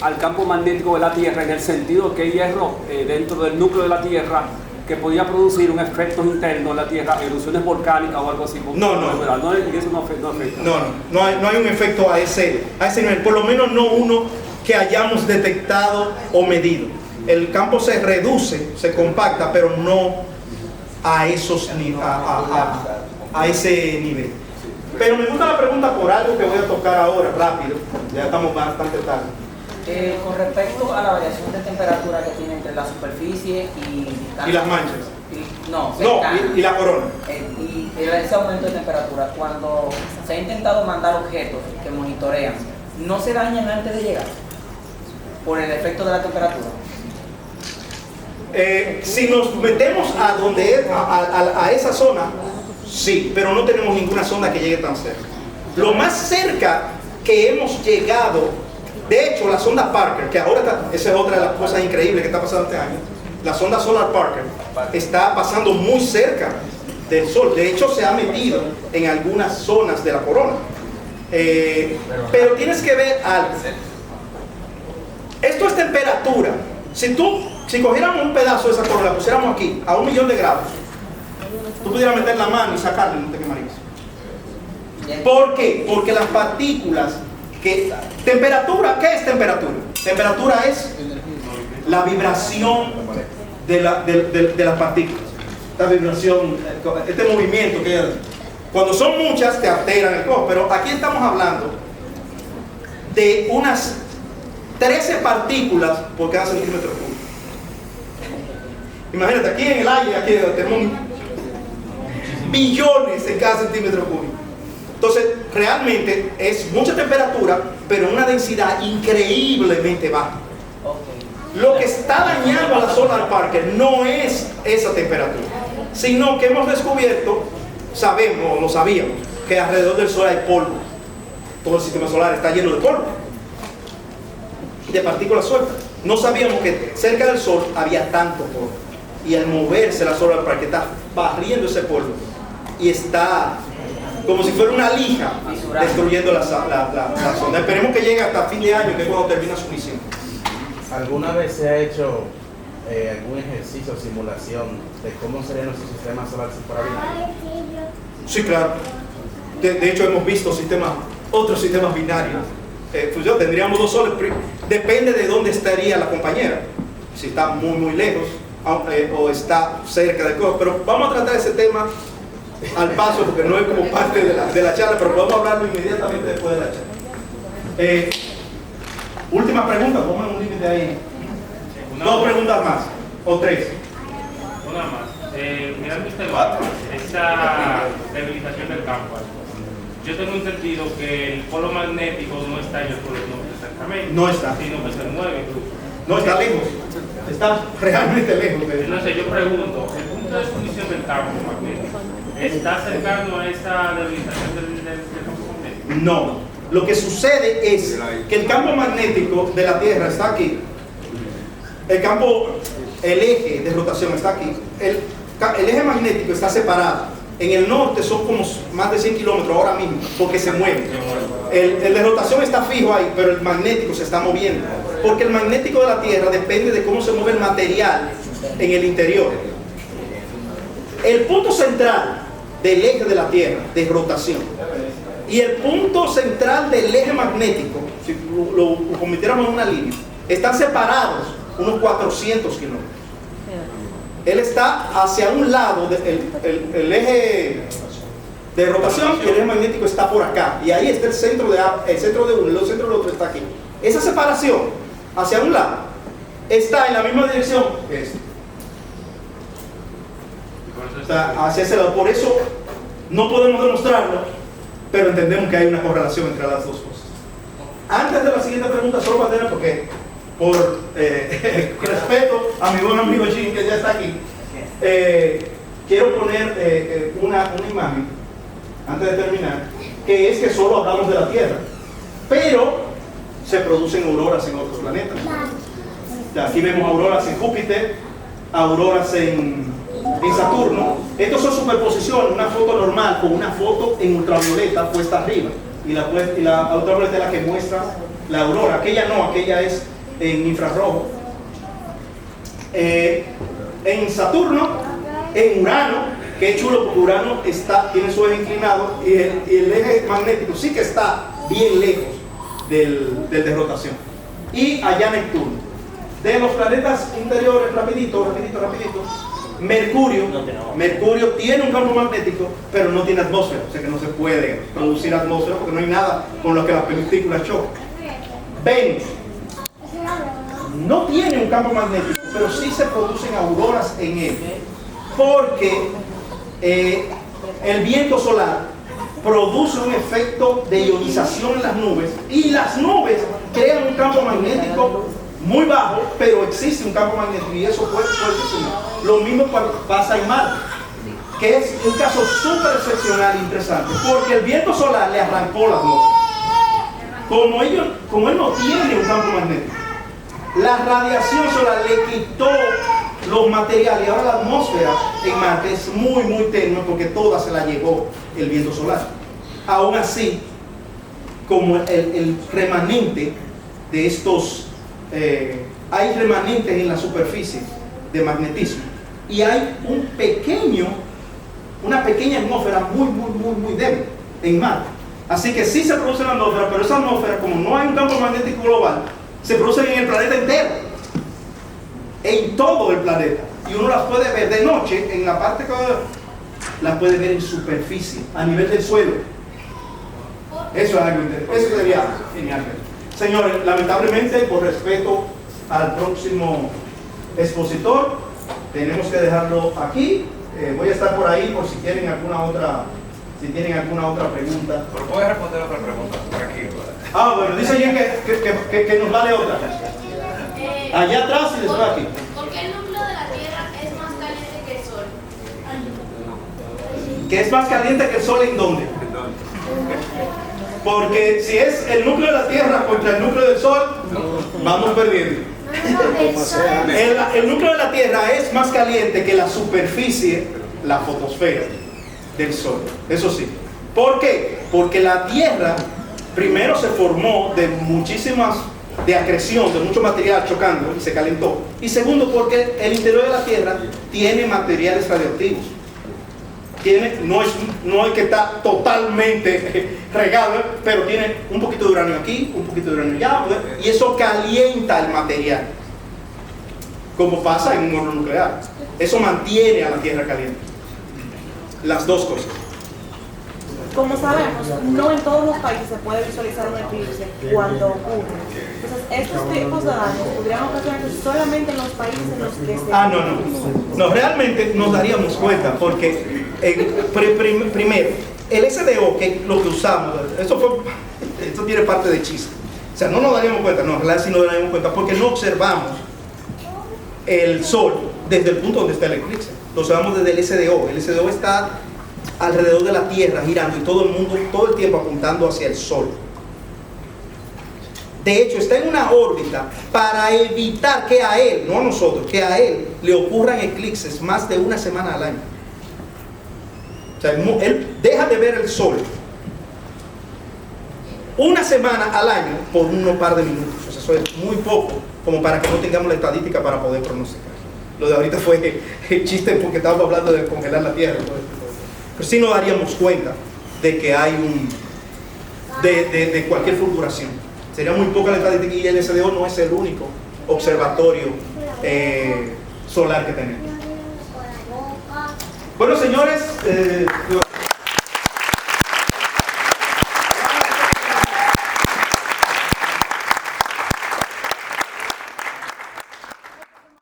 al campo magnético de la Tierra, en el sentido que hay hierro dentro del núcleo de la Tierra que podía producir un efecto interno en la Tierra, erupciones volcánicas o algo así? No hay un efecto a ese nivel, por lo menos no uno que hayamos detectado o medido. El campo se reduce, se compacta, pero no a ese nivel. Pero me gusta la pregunta por algo que voy a tocar ahora, rápido, ya estamos bastante tarde. Con respecto a la variación de temperatura que tiene entre la superficie y las manchas. Y la corona. Y ese aumento de temperatura, cuando se ha intentado mandar objetos que monitorean, ¿no se dañan antes de llegar por el efecto de la temperatura? Si nos metemos a esa zona, sí, pero no tenemos ninguna sonda que llegue tan cerca. Lo más cerca que hemos llegado, de hecho, la sonda Parker, que ahora esa es otra de las cosas increíbles que está pasando este año, la sonda Solar Parker está pasando muy cerca del Sol. De hecho, se ha metido en algunas zonas de la corona. Pero tienes que ver algo. Esto es temperatura. Si cogiéramos un pedazo de esa corona, la pusiéramos aquí a 1.000.000 de grados, tú pudieras meter la mano y sacarlo y no te quemarías. ¿Por qué? Porque las partículas temperatura, ¿qué es temperatura? Temperatura es la vibración de las partículas. La vibración, este movimiento que cuando son muchas te alteran el cuerpo, pero aquí estamos hablando de unas 13 partículas por cada centímetro cúbico. Imagínate, aquí en el aire, aquí tenemos billones en cada centímetro cúbico. Entonces, realmente es mucha temperatura, pero una densidad increíblemente baja. Lo que está dañando a la Solar Parker no es esa temperatura, sino que hemos descubierto, lo sabíamos, que alrededor del Sol hay polvo. Todo el sistema solar está lleno de polvo, de partículas sueltas. No sabíamos que cerca del Sol había tanto polvo. Y al moverse la Solar Parker está barriendo ese polvo y está como si fuera una lija destruyendo la sonda. Esperemos que llegue hasta fin de año, que es cuando termina su misión. ¿Alguna vez se ha hecho algún ejercicio o simulación de cómo sería nuestro sistema solar si fuera binario? Sí, claro. De hecho, hemos visto otros sistemas binarios. Pues tendríamos 2 soles. Depende de dónde estaría la compañera. Si está muy lejos o está cerca del costo. Pero vamos a tratar ese tema al paso, porque no es como parte de la charla, pero podemos hablarlo inmediatamente después de la charla. Última pregunta, pongan un límite ahí. 2 preguntas más, o 3. Una más. Mirando este mapa, esa debilitación del campo, yo tengo entendido que el polo magnético no está en el polo norte exactamente. No está. Sino que se mueve incluso. No, está lejos. Está realmente lejos. Entonces yo pregunto, el punto de exposición del campo magnético, ¿está cercano a esa debilitación del campo magnético? No. Lo que sucede es que el campo magnético de la Tierra está aquí. El eje de rotación está aquí. El eje magnético está separado. En el norte son como más de 100 kilómetros ahora mismo, porque se mueve. El de rotación está fijo ahí, pero el magnético se está moviendo. Porque el magnético de la Tierra depende de cómo se mueve el material en el interior. El punto central del eje de la Tierra, de rotación, y el punto central del eje magnético, si lo convirtiéramos en una línea, están separados unos 400 kilómetros. Él está hacia un lado, el eje de rotación, y el eje magnético está por acá. Y ahí está el centro de uno, el centro del otro está aquí. Esa separación hacia un lado está en la misma dirección que este. Hacia ese lado. Por eso no podemos demostrarlo, pero entendemos que hay una correlación entre las dos cosas. Antes de la siguiente pregunta, solo para tener, porque por respeto a mi buen amigo Jim, que ya está aquí, quiero poner una imagen antes de terminar, que es que solo hablamos de la Tierra, pero se producen auroras en otros planetas. Aquí vemos auroras en Júpiter, auroras en Saturno. Estos son superposiciones, una foto normal con una foto en ultravioleta puesta arriba. Y la ultravioleta es la que muestra la aurora. Aquella no, aquella es en infrarrojo. En Saturno, en Urano, que es chulo porque Urano tiene su eje inclinado y el eje magnético sí que está bien lejos del de rotación. Y allá Neptuno. De los planetas interiores, rapidito, Mercurio tiene un campo magnético, pero no tiene atmósfera, o sea que no se puede producir atmósfera porque no hay nada con lo que las partículas chocan. Venus no tiene un campo magnético, pero sí se producen auroras en él, porque el viento solar produce un efecto de ionización en las nubes, y las nubes crean un campo magnético muy bajo, pero existe un campo magnético y eso fue fuertísimo. Lo mismo pasa en Marte, que es un caso súper excepcional e interesante, porque el viento solar le arrancó la atmósfera. Como él no tiene un campo magnético, la radiación solar le quitó los materiales y ahora la atmósfera en Marte es muy tenue porque toda se la llevó el viento solar. Aún así, como el remanente de estos hay remanentes en la superficie de magnetismo y hay una pequeña atmósfera muy débil en Marte. Así que sí se produce la atmósfera, pero esa atmósfera, como no hay un campo magnético global, se produce en el planeta entero, en todo el planeta, y uno las puede ver de noche en la parte que las puede ver en superficie, a nivel del suelo. Eso es algo interesante, eso sería genial. Señores, lamentablemente, por respeto al próximo expositor, tenemos que dejarlo aquí. Voy a estar por ahí por si tienen alguna otra pregunta. Pero puedes responder otra pregunta, tranquilo. Bueno, dice alguien que nos vale otra. Allá atrás y después aquí. ¿Por qué el núcleo de la Tierra es más caliente que el Sol? ¿Que es más caliente que el Sol en dónde? Porque si es el núcleo de la Tierra contra el núcleo del Sol, vamos perdiendo. El núcleo de la Tierra es más caliente que la superficie, la fotosfera del Sol. Eso sí. ¿Por qué? Porque la Tierra primero se formó de acreción, de mucho material chocando y se calentó. Y segundo, porque el interior de la Tierra tiene materiales radioactivos. No es que está totalmente regado, pero tiene un poquito de uranio aquí, un poquito de uranio allá, y eso calienta el material, como pasa en un horno nuclear. Eso mantiene a la Tierra caliente. Las dos cosas. Como sabemos, no en todos los países se puede visualizar un eclipse cuando ocurre. Entonces, estos tipos de daños podrían ocasionarse solamente en los países en los que se... No, realmente nos daríamos cuenta porque primero, el SDO, que lo que usamos, esto tiene parte de chiste. O sea, no nos daríamos cuenta, no, en realidad sí nos daríamos cuenta porque no observamos el Sol desde el punto donde está el eclipse. Lo observamos desde el SDO. El SDO está alrededor de la Tierra girando y todo el mundo todo el tiempo apuntando hacia el Sol. De hecho, está en una órbita para evitar que a él, no a nosotros, que a él le ocurran eclipses más de una semana al año. O sea, él deja de ver el Sol una semana al año por un par de minutos. O sea, eso es muy poco como para que no tengamos la estadística para poder pronosticar. Lo de ahorita fue el chiste porque estábamos hablando de congelar la Tierra. Pero sí nos daríamos cuenta de que hay de cualquier fulguración. Sería muy poca la estadística y el SDO no es el único observatorio solar que tenemos. Bueno, señores,